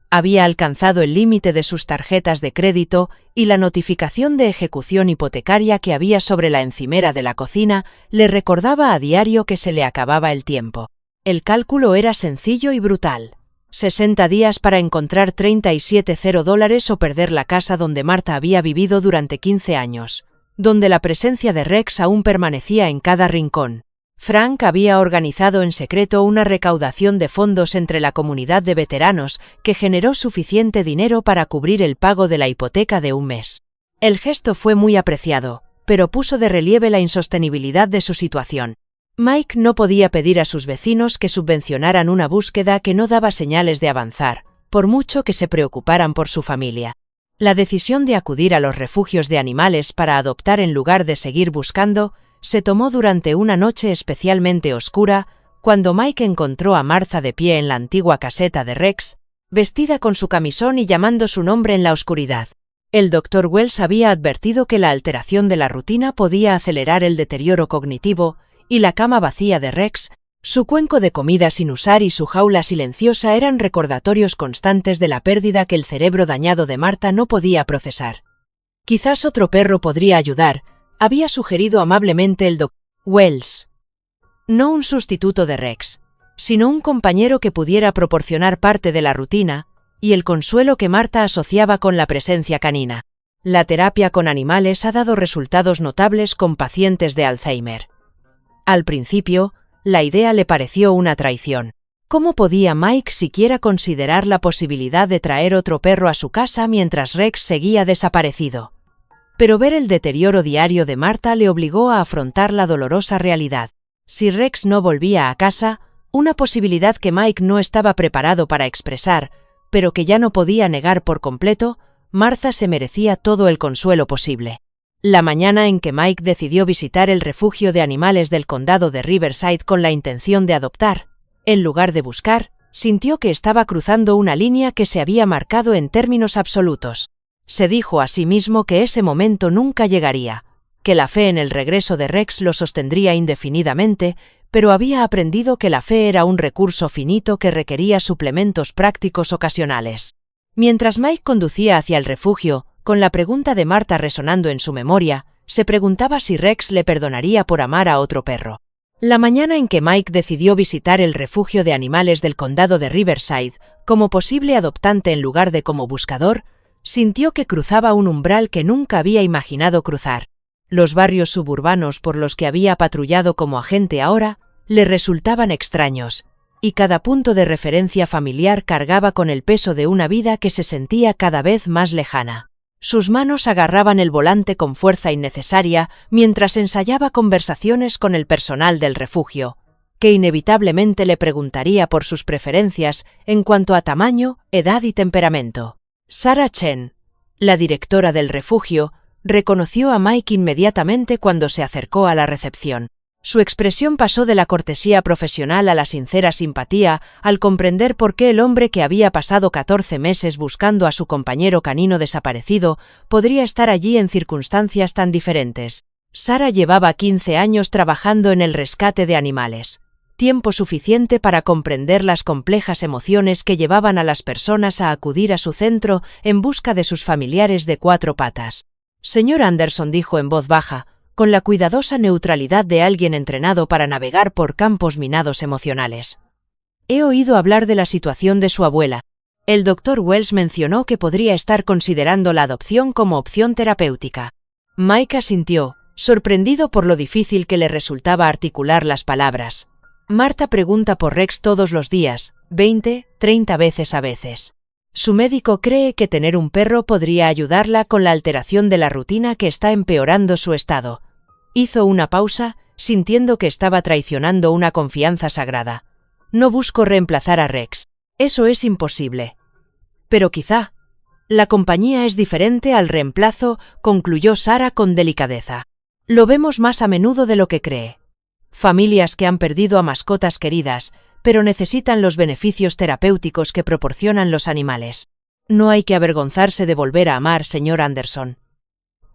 Había alcanzado el límite de sus tarjetas de crédito y la notificación de ejecución hipotecaria que había sobre la encimera de la cocina le recordaba a diario que se le acababa el tiempo. El cálculo era sencillo y brutal. 60 días para encontrar $37,000 o perder la casa donde Martha había vivido durante 15 años, donde la presencia de Rex aún permanecía en cada rincón. Frank había organizado en secreto una recaudación de fondos entre la comunidad de veteranos que generó suficiente dinero para cubrir el pago de la hipoteca de un mes. El gesto fue muy apreciado, pero puso de relieve la insostenibilidad de su situación. Mike no podía pedir a sus vecinos que subvencionaran una búsqueda que no daba señales de avanzar, por mucho que se preocuparan por su familia. La decisión de acudir a los refugios de animales para adoptar en lugar de seguir buscando se tomó durante una noche especialmente oscura, cuando Mike encontró a Martha de pie en la antigua caseta de Rex, vestida con su camisón y llamando su nombre en la oscuridad. El Dr. Wells había advertido que la alteración de la rutina podía acelerar el deterioro cognitivo, y la cama vacía de Rex, su cuenco de comida sin usar y su jaula silenciosa eran recordatorios constantes de la pérdida que el cerebro dañado de Martha no podía procesar. Quizás otro perro podría ayudar, había sugerido amablemente el Dr. Wells. No un sustituto de Rex, sino un compañero que pudiera proporcionar parte de la rutina y el consuelo que Martha asociaba con la presencia canina. La terapia con animales ha dado resultados notables con pacientes de Alzheimer. Al principio, la idea le pareció una traición. ¿Cómo podía Mike siquiera considerar la posibilidad de traer otro perro a su casa mientras Rex seguía desaparecido? Pero ver el deterioro diario de Martha le obligó a afrontar la dolorosa realidad. Si Rex no volvía a casa, una posibilidad que Mike no estaba preparado para expresar, pero que ya no podía negar por completo, Martha se merecía todo el consuelo posible. La mañana en que Mike decidió visitar el refugio de animales del condado de Riverside con la intención de adoptar, en lugar de buscar, sintió que estaba cruzando una línea que se había marcado en términos absolutos. Se dijo a sí mismo que ese momento nunca llegaría, que la fe en el regreso de Rex lo sostendría indefinidamente, pero había aprendido que la fe era un recurso finito que requería suplementos prácticos ocasionales. Mientras Mike conducía hacia el refugio, con la pregunta de Martha resonando en su memoria, se preguntaba si Rex le perdonaría por amar a otro perro. La mañana en que Mike decidió visitar el refugio de animales del condado de Riverside como posible adoptante en lugar de como buscador, sintió que cruzaba un umbral que nunca había imaginado cruzar. Los barrios suburbanos por los que había patrullado como agente ahora le resultaban extraños, y cada punto de referencia familiar cargaba con el peso de una vida que se sentía cada vez más lejana. Sus manos agarraban el volante con fuerza innecesaria mientras ensayaba conversaciones con el personal del refugio, que inevitablemente le preguntaría por sus preferencias en cuanto a tamaño, edad y temperamento. Sarah Chen, la directora del refugio, reconoció a Mike inmediatamente cuando se acercó a la recepción. Su expresión pasó de la cortesía profesional a la sincera simpatía al comprender por qué el hombre que había pasado 14 meses buscando a su compañero canino desaparecido podría estar allí en circunstancias tan diferentes. Sarah llevaba 15 años trabajando en el rescate de animales, tiempo suficiente para comprender las complejas emociones que llevaban a las personas a acudir a su centro en busca de sus familiares de 4 patas. Señor Anderson, dijo en voz baja, con la cuidadosa neutralidad de alguien entrenado para navegar por campos minados emocionales. He oído hablar de la situación de su abuela. El Dr. Wells mencionó que podría estar considerando la adopción como opción terapéutica. Mike asintió, sorprendido por lo difícil que le resultaba articular las palabras. Martha pregunta por Rex todos los días, 20, 30 veces a veces. Su médico cree que tener un perro podría ayudarla con la alteración de la rutina que está empeorando su estado. Hizo una pausa, sintiendo que estaba traicionando una confianza sagrada. No busco reemplazar a Rex. Eso es imposible. Pero quizá. La compañía es diferente al reemplazo, concluyó Sarah con delicadeza. Lo vemos más a menudo de lo que cree. Familias que han perdido a mascotas queridas, pero necesitan los beneficios terapéuticos que proporcionan los animales. No hay que avergonzarse de volver a amar, señor Anderson.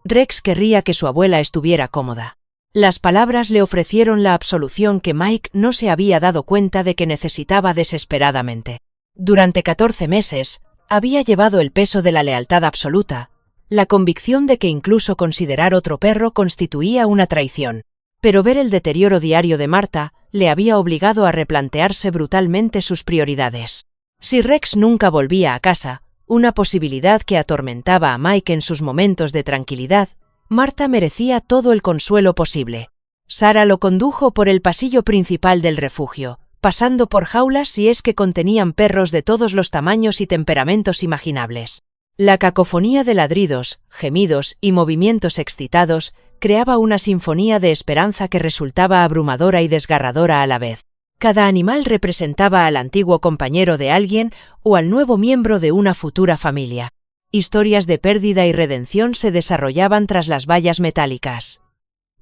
Rex querría que su abuela estuviera cómoda. Las palabras le ofrecieron la absolución que Mike no se había dado cuenta de que necesitaba desesperadamente. Durante 14 meses, había llevado el peso de la lealtad absoluta, la convicción de que incluso considerar otro perro constituía una traición. Pero ver el deterioro diario de Martha le había obligado a replantearse brutalmente sus prioridades. Si Rex nunca volvía a casa, una posibilidad que atormentaba a Mike en sus momentos de tranquilidad, Marta merecía todo el consuelo posible. Sarah lo condujo por el pasillo principal del refugio, pasando por jaulas si es que contenían perros de todos los tamaños y temperamentos imaginables. La cacofonía de ladridos, gemidos y movimientos excitados creaba una sinfonía de esperanza que resultaba abrumadora y desgarradora a la vez. Cada animal representaba al antiguo compañero de alguien o al nuevo miembro de una futura familia. Historias de pérdida y redención se desarrollaban tras las vallas metálicas.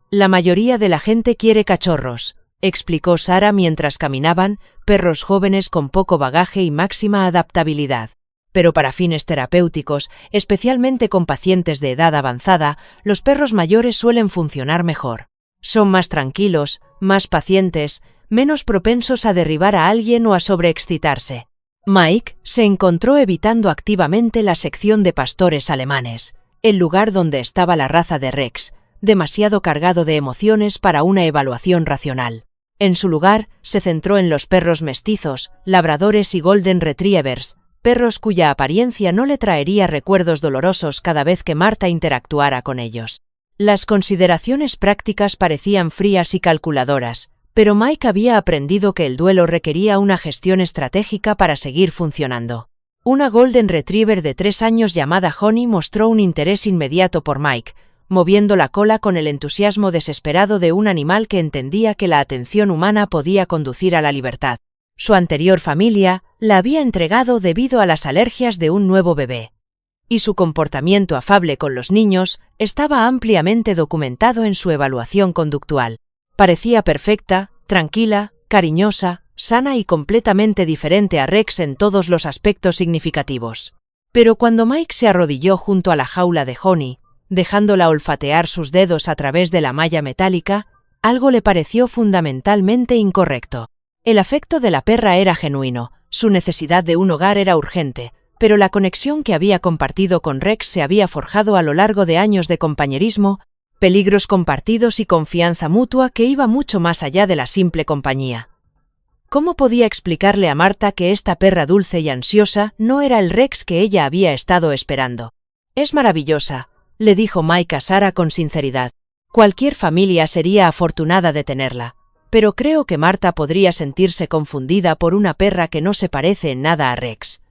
La mayoría de la gente quiere cachorros, explicó Sarah mientras caminaban, perros jóvenes con poco bagaje y máxima adaptabilidad. Pero para fines terapéuticos, especialmente con pacientes de edad avanzada, los perros mayores suelen funcionar mejor. Son más tranquilos, más pacientes, menos propensos a derribar a alguien o a sobreexcitarse. Mike se encontró evitando activamente la sección de pastores alemanes, el lugar donde estaba la raza de Rex, demasiado cargado de emociones para una evaluación racional. En su lugar, se centró en los perros mestizos, labradores y golden retrievers, perros cuya apariencia no le traería recuerdos dolorosos cada vez que Marta interactuara con ellos. Las consideraciones prácticas parecían frías y calculadoras, pero Mike había aprendido que el duelo requería una gestión estratégica para seguir funcionando. Una golden retriever de 3 años llamada Honey mostró un interés inmediato por Mike, moviendo la cola con el entusiasmo desesperado de un animal que entendía que la atención humana podía conducir a la libertad. Su anterior familia la había entregado debido a las alergias de un nuevo bebé. Y su comportamiento afable con los niños estaba ampliamente documentado en su evaluación conductual. Parecía perfecta, tranquila, cariñosa, sana y completamente diferente a Rex en todos los aspectos significativos. Pero cuando Mike se arrodilló junto a la jaula de Honey, dejándola olfatear sus dedos a través de la malla metálica, algo le pareció fundamentalmente incorrecto. El afecto de la perra era genuino, su necesidad de un hogar era urgente, pero la conexión que había compartido con Rex se había forjado a lo largo de años de compañerismo, peligros compartidos y confianza mutua que iba mucho más allá de la simple compañía. ¿Cómo podía explicarle a Marta que esta perra dulce y ansiosa no era el Rex que ella había estado esperando? «Es maravillosa», le dijo Mike a Sarah con sinceridad. «Cualquier familia sería afortunada de tenerla. Pero creo que Marta podría sentirse confundida por una perra que no se parece en nada a Rex.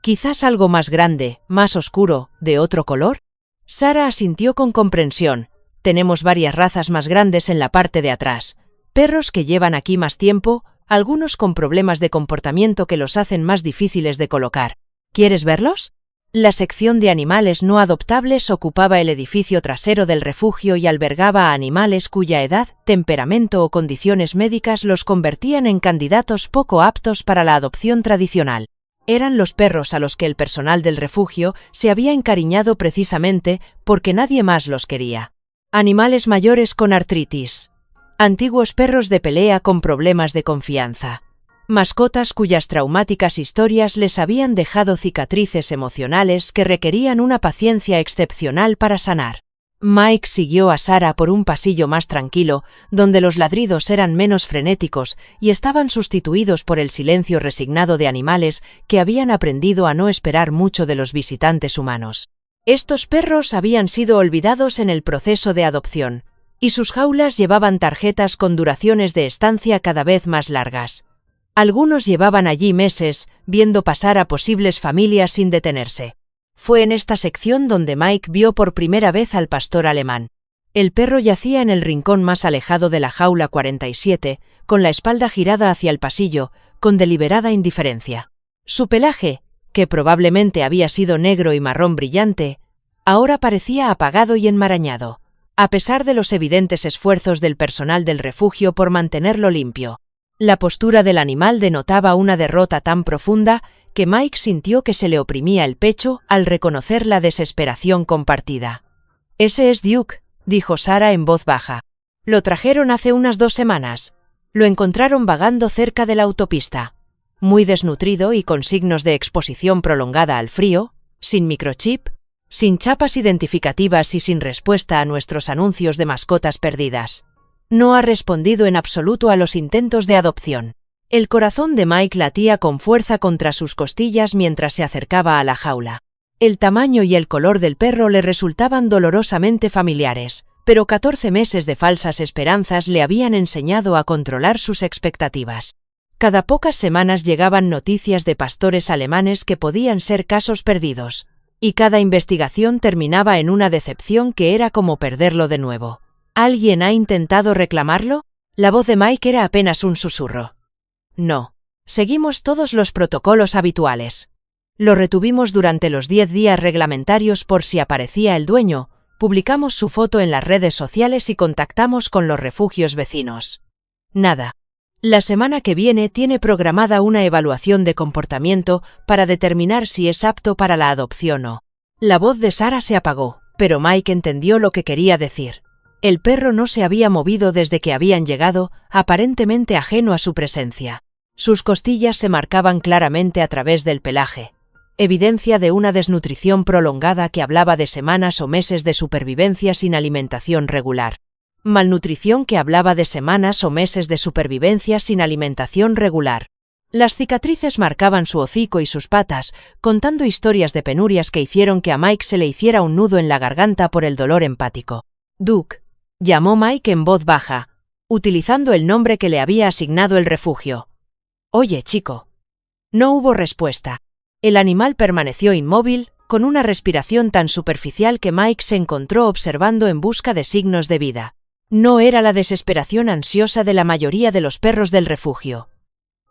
¿Quizás algo más grande, más oscuro, de otro color?» Sarah asintió con comprensión. «Tenemos varias razas más grandes en la parte de atrás. Perros que llevan aquí más tiempo, algunos con problemas de comportamiento que los hacen más difíciles de colocar. ¿Quieres verlos?» La sección de animales no adoptables ocupaba el edificio trasero del refugio y albergaba a animales cuya edad, temperamento o condiciones médicas los convertían en candidatos poco aptos para la adopción tradicional. Eran los perros a los que el personal del refugio se había encariñado precisamente porque nadie más los quería. Animales mayores con artritis. Antiguos perros de pelea con problemas de confianza. Mascotas cuyas traumáticas historias les habían dejado cicatrices emocionales que requerían una paciencia excepcional para sanar. Mike siguió a Sarah por un pasillo más tranquilo, donde los ladridos eran menos frenéticos y estaban sustituidos por el silencio resignado de animales que habían aprendido a no esperar mucho de los visitantes humanos. Estos perros habían sido olvidados en el proceso de adopción, y sus jaulas llevaban tarjetas con duraciones de estancia cada vez más largas. Algunos llevaban allí meses, viendo pasar a posibles familias sin detenerse. Fue en esta sección donde Mike vio por primera vez al pastor alemán. El perro yacía en el rincón más alejado de la jaula 47, con la espalda girada hacia el pasillo, con deliberada indiferencia. Su pelaje, que probablemente había sido negro y marrón brillante, ahora parecía apagado y enmarañado, a pesar de los evidentes esfuerzos del personal del refugio por mantenerlo limpio. La postura del animal denotaba una derrota tan profunda que Mike sintió que se le oprimía el pecho al reconocer la desesperación compartida. «Ese es Duke», dijo Sarah en voz baja. «Lo trajeron hace unas 2 semanas. Lo encontraron vagando cerca de la autopista. Muy desnutrido y con signos de exposición prolongada al frío, sin microchip, sin chapas identificativas y sin respuesta a nuestros anuncios de mascotas perdidas. No ha respondido en absoluto a los intentos de adopción. El corazón de Mike latía con fuerza contra sus costillas mientras se acercaba a la jaula. El tamaño y el color del perro le resultaban dolorosamente familiares, pero 14 meses de falsas esperanzas le habían enseñado a controlar sus expectativas. Cada pocas semanas llegaban noticias de pastores alemanes que podían ser casos perdidos, y cada investigación terminaba en una decepción que era como perderlo de nuevo. ¿Alguien ha intentado reclamarlo? La voz de Mike era apenas un susurro. No. Seguimos todos los protocolos habituales. Lo retuvimos durante los 10 días reglamentarios por si aparecía el dueño, publicamos su foto en las redes sociales y contactamos con los refugios vecinos. Nada. La semana que viene tiene programada una evaluación de comportamiento para determinar si es apto para la adopción o. La voz de Sara se apagó, pero Mike entendió lo que quería decir. El perro no se había movido desde que habían llegado, aparentemente ajeno a su presencia. Sus costillas se marcaban claramente a través del pelaje. Evidencia de una desnutrición prolongada que hablaba de semanas o meses de supervivencia sin alimentación regular. Malnutrición que hablaba de semanas o meses de supervivencia sin alimentación regular. Las cicatrices marcaban su hocico y sus patas, contando historias de penurias que hicieron que a Mike se le hiciera un nudo en la garganta por el dolor empático. Duke, llamó Mike en voz baja, utilizando el nombre que le había asignado el refugio. Oye, chico. No hubo respuesta. El animal permaneció inmóvil, con una respiración tan superficial que Mike se encontró observando en busca de signos de vida. No era la desesperación ansiosa de la mayoría de los perros del refugio.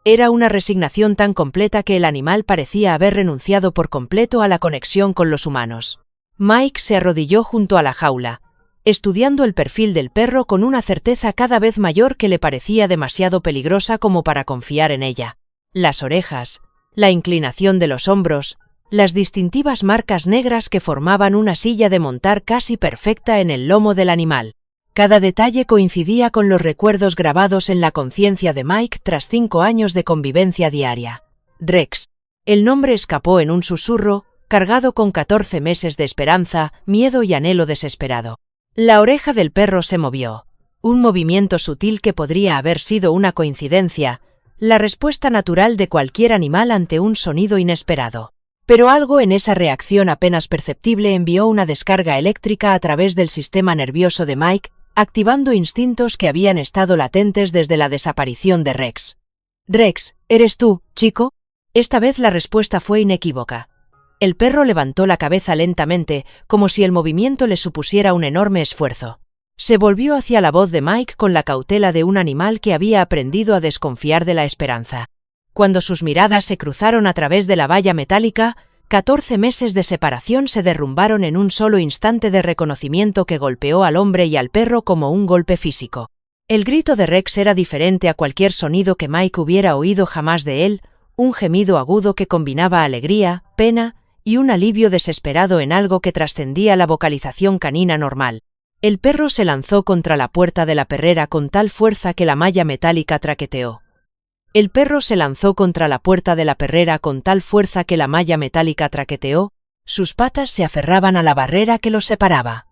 Era una resignación tan completa que el animal parecía haber renunciado por completo a la conexión con los humanos. Mike se arrodilló junto a la jaula, estudiando el perfil del perro con una certeza cada vez mayor que le parecía demasiado peligrosa como para confiar en ella. Las orejas, la inclinación de los hombros, las distintivas marcas negras que formaban una silla de montar casi perfecta en el lomo del animal. Cada detalle coincidía con los recuerdos grabados en la conciencia de Mike tras 5 años de convivencia diaria. Rex. El nombre escapó en un susurro, cargado con 14 meses de esperanza, miedo y anhelo desesperado. La oreja del perro se movió. Un movimiento sutil que podría haber sido una coincidencia, la respuesta natural de cualquier animal ante un sonido inesperado. Pero algo en esa reacción apenas perceptible envió una descarga eléctrica a través del sistema nervioso de Mike, activando instintos que habían estado latentes desde la desaparición de Rex. «Rex, ¿eres tú, chico?» Esta vez la respuesta fue inequívoca. El perro levantó la cabeza lentamente, como si el movimiento le supusiera un enorme esfuerzo. Se volvió hacia la voz de Mike con la cautela de un animal que había aprendido a desconfiar de la esperanza. Cuando sus miradas se cruzaron a través de la valla metálica, 14 meses de separación se derrumbaron en un solo instante de reconocimiento que golpeó al hombre y al perro como un golpe físico. El grito de Rex era diferente a cualquier sonido que Mike hubiera oído jamás de él, un gemido agudo que combinaba alegría, pena y un alivio desesperado en algo que trascendía la vocalización canina normal. El perro se lanzó contra la puerta de la perrera con tal fuerza que la malla metálica traqueteó. El perro se lanzó contra la puerta de la perrera con tal fuerza que la malla metálica traqueteó, sus patas se aferraban a la barrera que los separaba.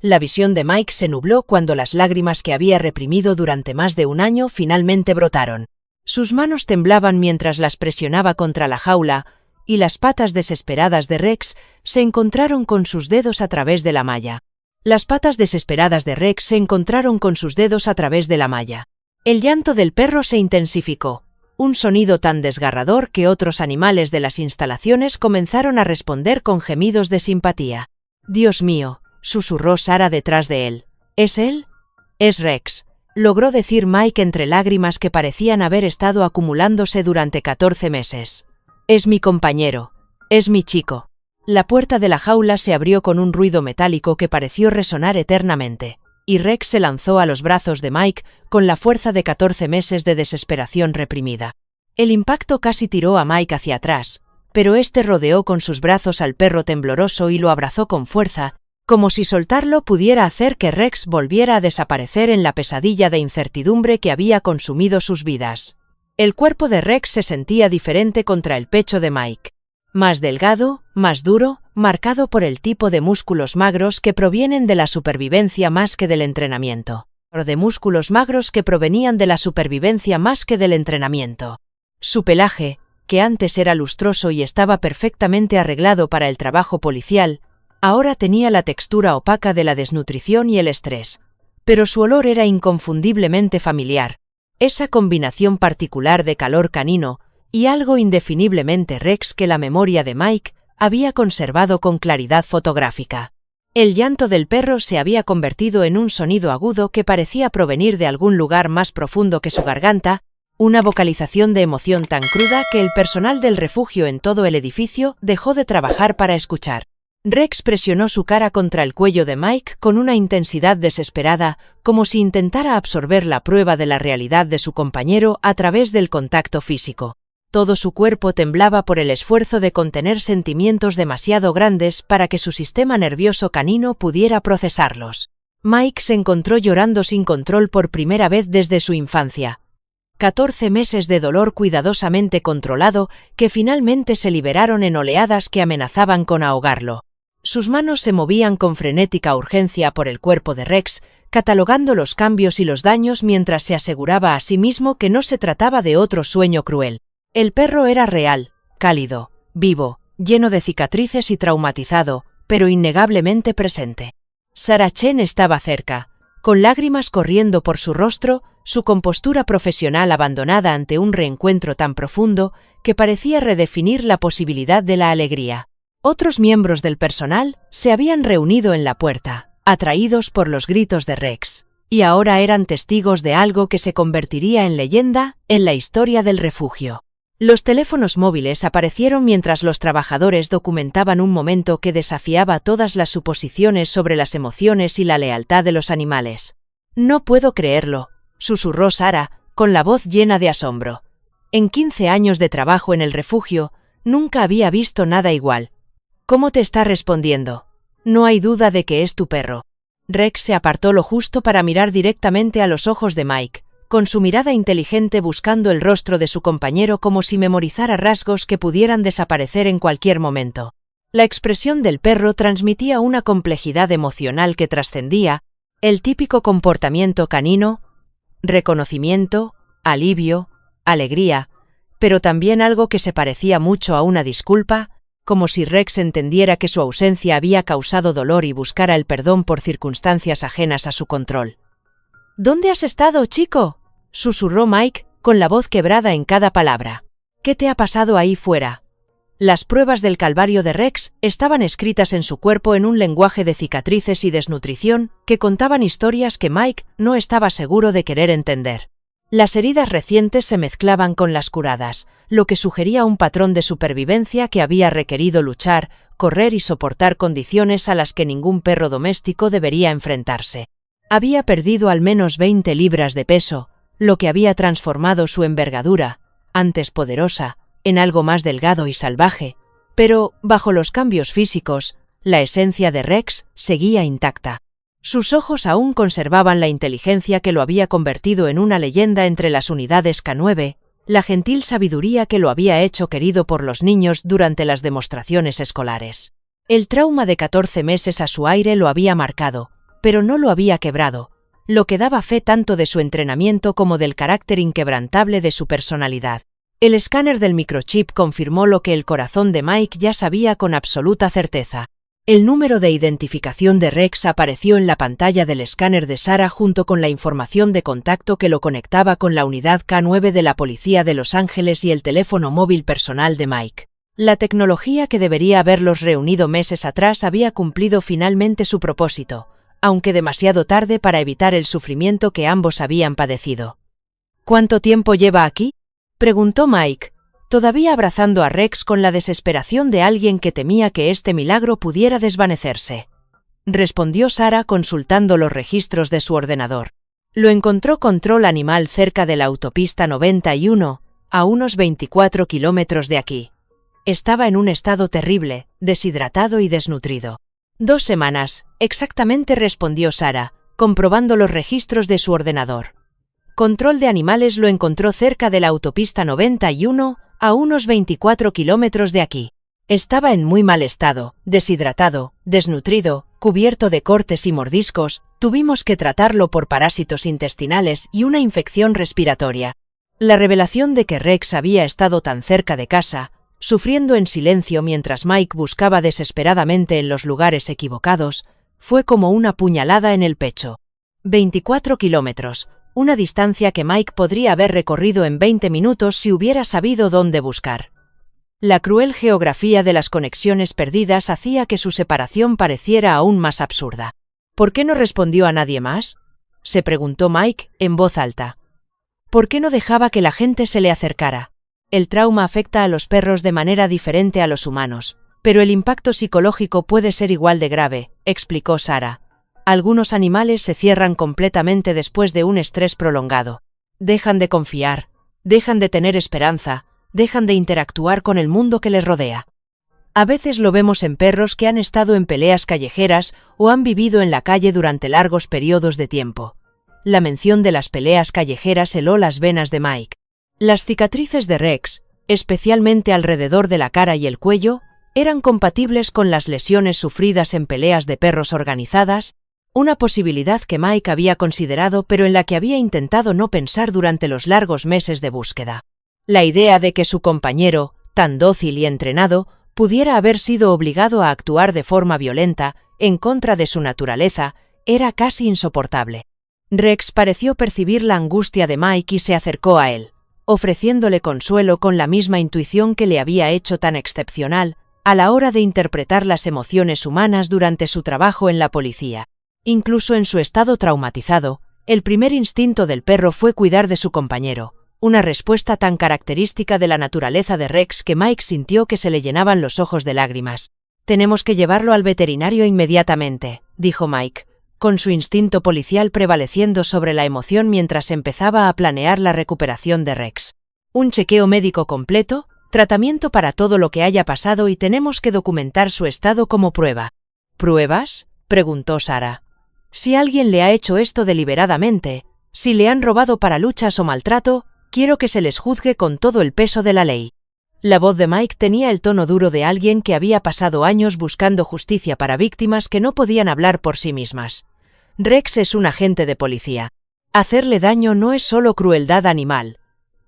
La visión de Mike se nubló cuando las lágrimas que había reprimido durante más de un año finalmente brotaron. Sus manos temblaban mientras las presionaba contra la jaula, y las patas desesperadas de Rex se encontraron con sus dedos a través de la malla. Las patas desesperadas de Rex se encontraron con sus dedos a través de la malla. El llanto del perro se intensificó, un sonido tan desgarrador que otros animales de las instalaciones comenzaron a responder con gemidos de simpatía. «Dios mío», susurró Sara detrás de él. «¿Es él?» «Es Rex», logró decir Mike entre lágrimas que parecían haber estado acumulándose durante 14 meses. «Es mi compañero. Es mi chico». La puerta de la jaula se abrió con un ruido metálico que pareció resonar eternamente, y Rex se lanzó a los brazos de Mike con la fuerza de 14 meses de desesperación reprimida. El impacto casi tiró a Mike hacia atrás, pero este rodeó con sus brazos al perro tembloroso y lo abrazó con fuerza, como si soltarlo pudiera hacer que Rex volviera a desaparecer en la pesadilla de incertidumbre que había consumido sus vidas. El cuerpo de Rex se sentía diferente contra el pecho de Mike. Más delgado, más duro, marcado por el tipo de músculos magros que provienen de la supervivencia más que del entrenamiento. de músculos magros que provenían de la supervivencia más que del entrenamiento. Su pelaje, que antes era lustroso y estaba perfectamente arreglado para el trabajo policial, ahora tenía la textura opaca de la desnutrición y el estrés. Pero su olor era inconfundiblemente familiar. Esa combinación particular de calor canino y algo indefiniblemente Rex que la memoria de Mike había conservado con claridad fotográfica. El llanto del perro se había convertido en un sonido agudo que parecía provenir de algún lugar más profundo que su garganta, una vocalización de emoción tan cruda que el personal del refugio en todo el edificio dejó de trabajar para escuchar. Rex presionó su cara contra el cuello de Mike con una intensidad desesperada, como si intentara absorber la prueba de la realidad de su compañero a través del contacto físico. Todo su cuerpo temblaba por el esfuerzo de contener sentimientos demasiado grandes para que su sistema nervioso canino pudiera procesarlos. Mike se encontró llorando sin control por primera vez desde su infancia. 14 meses de dolor cuidadosamente controlado que finalmente se liberaron en oleadas que amenazaban con ahogarlo. Sus manos se movían con frenética urgencia por el cuerpo de Rex, catalogando los cambios y los daños mientras se aseguraba a sí mismo que no se trataba de otro sueño cruel. El perro era real, cálido, vivo, lleno de cicatrices y traumatizado, pero innegablemente presente. Sarah Chen estaba cerca, con lágrimas corriendo por su rostro, su compostura profesional abandonada ante un reencuentro tan profundo que parecía redefinir la posibilidad de la alegría. Otros miembros del personal se habían reunido en la puerta, atraídos por los gritos de Rex, y ahora eran testigos de algo que se convertiría en leyenda en la historia del refugio. Los teléfonos móviles aparecieron mientras los trabajadores documentaban un momento que desafiaba todas las suposiciones sobre las emociones y la lealtad de los animales. «No puedo creerlo», susurró Sarah, con la voz llena de asombro. En 15 años de trabajo en el refugio, nunca había visto nada igual. «¿Cómo te está respondiendo? No hay duda de que es tu perro». Rex se apartó lo justo para mirar directamente a los ojos de Mike, con su mirada inteligente buscando el rostro de su compañero como si memorizara rasgos que pudieran desaparecer en cualquier momento. La expresión del perro transmitía una complejidad emocional que trascendía el típico comportamiento canino: reconocimiento, alivio, alegría, pero también algo que se parecía mucho a una disculpa, como si Rex entendiera que su ausencia había causado dolor y buscara el perdón por circunstancias ajenas a su control. «¿Dónde has estado, chico?», susurró Mike, con la voz quebrada en cada palabra. «¿Qué te ha pasado ahí fuera?». Las pruebas del calvario de Rex estaban escritas en su cuerpo en un lenguaje de cicatrices y desnutrición que contaban historias que Mike no estaba seguro de querer entender. Las heridas recientes se mezclaban con las curadas, lo que sugería un patrón de supervivencia que había requerido luchar, correr y soportar condiciones a las que ningún perro doméstico debería enfrentarse. Había perdido al menos 20 libras de peso, lo que había transformado su envergadura, antes poderosa, en algo más delgado y salvaje, pero, bajo los cambios físicos, la esencia de Rex seguía intacta. Sus ojos aún conservaban la inteligencia que lo había convertido en una leyenda entre las unidades K9, la gentil sabiduría que lo había hecho querido por los niños durante las demostraciones escolares. El trauma de 14 meses a su aire lo había marcado, pero no lo había quebrado, lo que daba fe tanto de su entrenamiento como del carácter inquebrantable de su personalidad. El escáner del microchip confirmó lo que el corazón de Mike ya sabía con absoluta certeza. El número de identificación de Rex apareció en la pantalla del escáner de Sarah junto con la información de contacto que lo conectaba con la unidad K9 de la Policía de Los Ángeles y el teléfono móvil personal de Mike. La tecnología que debería haberlos reunido meses atrás había cumplido finalmente su propósito, aunque demasiado tarde para evitar el sufrimiento que ambos habían padecido. «¿Cuánto tiempo lleva aquí?», preguntó Mike, todavía abrazando a Rex con la desesperación de alguien que temía que este milagro pudiera desvanecerse. Respondió Sarah consultando los registros de su ordenador. Lo encontró control animal cerca de la autopista 91, a unos 24 kilómetros de aquí. Estaba en un estado terrible, deshidratado y desnutrido. 2 semanas, exactamente, respondió Sarah, comprobando los registros de su ordenador. Control de animales lo encontró cerca de la autopista 91, a unos 24 kilómetros de aquí. Estaba en muy mal estado, deshidratado, desnutrido, cubierto de cortes y mordiscos, Tuvimos que tratarlo por parásitos intestinales y una infección respiratoria. La revelación de que Rex había estado tan cerca de casa, sufriendo en silencio mientras Mike buscaba desesperadamente en los lugares equivocados, fue como una puñalada en el pecho. 24 kilómetros, una distancia que Mike podría haber recorrido en 20 minutos si hubiera sabido dónde buscar. La cruel geografía de las conexiones perdidas hacía que su separación pareciera aún más absurda. ¿Por qué no respondió a nadie más?, se preguntó Mike en voz alta. ¿Por qué no dejaba que la gente se le acercara? El trauma afecta a los perros de manera diferente a los humanos, pero el impacto psicológico puede ser igual de grave, explicó Sarah. Algunos animales se cierran completamente después de un estrés prolongado. Dejan de confiar, dejan de tener esperanza, dejan de interactuar con el mundo que les rodea. A veces lo vemos en perros que han estado en peleas callejeras o han vivido en la calle durante largos periodos de tiempo. La mención de las peleas callejeras heló las venas de Mike. Las cicatrices de Rex, especialmente alrededor de la cara y el cuello, eran compatibles con las lesiones sufridas en peleas de perros organizadas, una posibilidad que Mike había considerado pero en la que había intentado no pensar durante los largos meses de búsqueda. La idea de que su compañero, tan dócil y entrenado, pudiera haber sido obligado a actuar de forma violenta, en contra de su naturaleza, era casi insoportable. Rex pareció percibir la angustia de Mike y se acercó a él, ofreciéndole consuelo con la misma intuición que le había hecho tan excepcional a la hora de interpretar las emociones humanas durante su trabajo en la policía. Incluso en su estado traumatizado, el primer instinto del perro fue cuidar de su compañero, una respuesta tan característica de la naturaleza de Rex que Mike sintió que se le llenaban los ojos de lágrimas. «Tenemos que llevarlo al veterinario inmediatamente», dijo Mike, con su instinto policial prevaleciendo sobre la emoción mientras empezaba a planear la recuperación de Rex. «Un chequeo médico completo, tratamiento para todo lo que haya pasado y tenemos que documentar su estado como prueba». «¿Pruebas?», preguntó Sarah. «Si alguien le ha hecho esto deliberadamente, si le han robado para luchas o maltrato, quiero que se les juzgue con todo el peso de la ley». La voz de Mike tenía el tono duro de alguien que había pasado años buscando justicia para víctimas que no podían hablar por sí mismas. Rex es un agente de policía. Hacerle daño no es solo crueldad animal,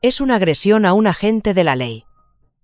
es una agresión a un agente de la ley.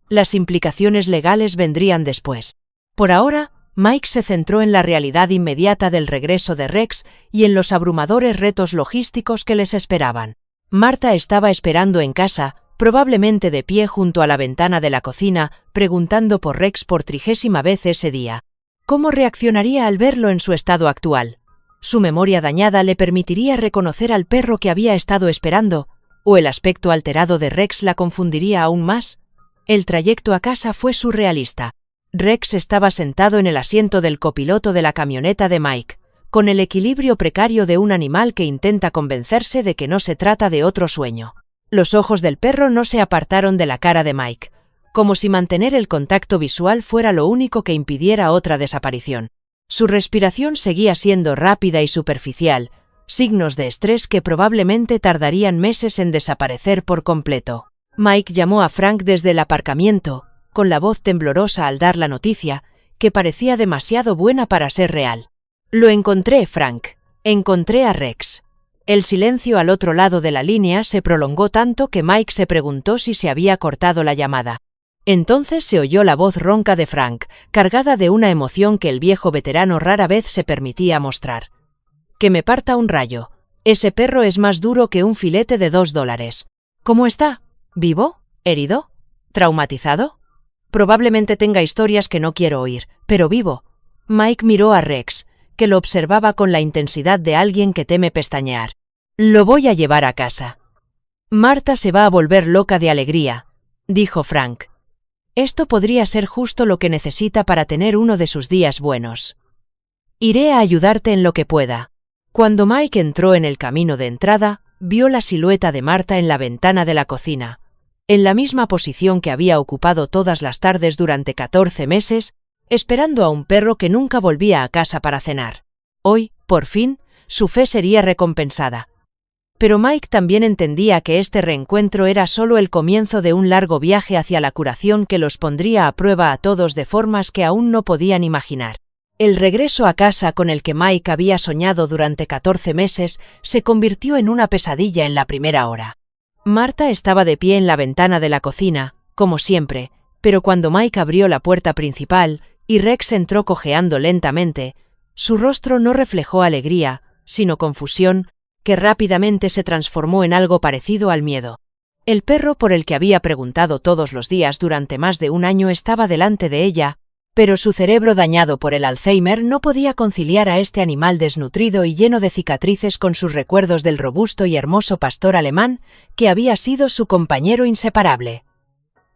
Las implicaciones legales vendrían después. Por ahora, Mike se centró en la realidad inmediata del regreso de Rex y en los abrumadores retos logísticos que les esperaban. Marta estaba esperando en casa, probablemente de pie junto a la ventana de la cocina, preguntando por Rex por 30ª vez ese día. ¿Cómo reaccionaría al verlo en su estado actual? ¿Su memoria dañada le permitiría reconocer al perro que había estado esperando? ¿O el aspecto alterado de Rex la confundiría aún más? El trayecto a casa fue surrealista. Rex estaba sentado en el asiento del copiloto de la camioneta de Mike, con el equilibrio precario de un animal que intenta convencerse de que no se trata de otro sueño. Los ojos del perro no se apartaron de la cara de Mike, como si mantener el contacto visual fuera lo único que impidiera otra desaparición. Su respiración seguía siendo rápida y superficial, signos de estrés que probablemente tardarían meses en desaparecer por completo. Mike llamó a Frank desde el aparcamiento, con la voz temblorosa al dar la noticia, que parecía demasiado buena para ser real. «Lo encontré, Frank. Encontré a Rex». El silencio al otro lado de la línea se prolongó tanto que Mike se preguntó si se había cortado la llamada. Entonces se oyó la voz ronca de Frank, cargada de una emoción que el viejo veterano rara vez se permitía mostrar. «Que me parta un rayo. Ese perro es más duro que un filete de $2. ¿Cómo está? ¿Vivo? ¿Herido? ¿Traumatizado? Probablemente tenga historias que no quiero oír, pero vivo». Mike miró a Rex, que lo observaba con la intensidad de alguien que teme pestañear. «Lo voy a llevar a casa». «Marta se va a volver loca de alegría», dijo Frank. «Esto podría ser justo lo que necesita para tener uno de sus días buenos. Iré a ayudarte en lo que pueda». Cuando Mike entró en el camino de entrada, vio la silueta de Marta en la ventana de la cocina. En la misma posición que había ocupado todas las tardes durante 14 meses, esperando a un perro que nunca volvía a casa para cenar. Hoy, por fin, su fe sería recompensada. Pero Mike también entendía que este reencuentro era solo el comienzo de un largo viaje hacia la curación que los pondría a prueba a todos de formas que aún no podían imaginar. El regreso a casa con el que Mike había soñado durante 14 meses se convirtió en una pesadilla en la primera hora. Marta estaba de pie en la ventana de la cocina, como siempre, pero cuando Mike abrió la puerta principal y Rex entró cojeando lentamente, su rostro no reflejó alegría, sino confusión, que rápidamente se transformó en algo parecido al miedo. El perro por el que había preguntado todos los días durante más de un año estaba delante de ella, pero su cerebro dañado por el Alzheimer no podía conciliar a este animal desnutrido y lleno de cicatrices con sus recuerdos del robusto y hermoso pastor alemán que había sido su compañero inseparable.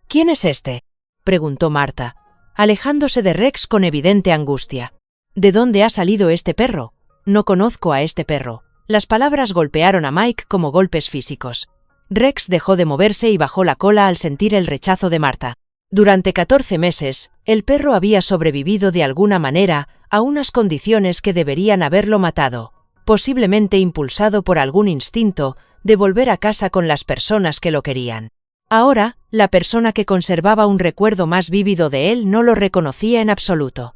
«¿Quién es este?», preguntó Marta, alejándose de Rex con evidente angustia. «¿De dónde ha salido este perro? No conozco a este perro». Las palabras golpearon a Mike como golpes físicos. Rex dejó de moverse y bajó la cola al sentir el rechazo de Marta. Durante 14 meses, el perro había sobrevivido de alguna manera a unas condiciones que deberían haberlo matado, posiblemente impulsado por algún instinto de volver a casa con las personas que lo querían. Ahora, la persona que conservaba un recuerdo más vívido de él no lo reconocía en absoluto.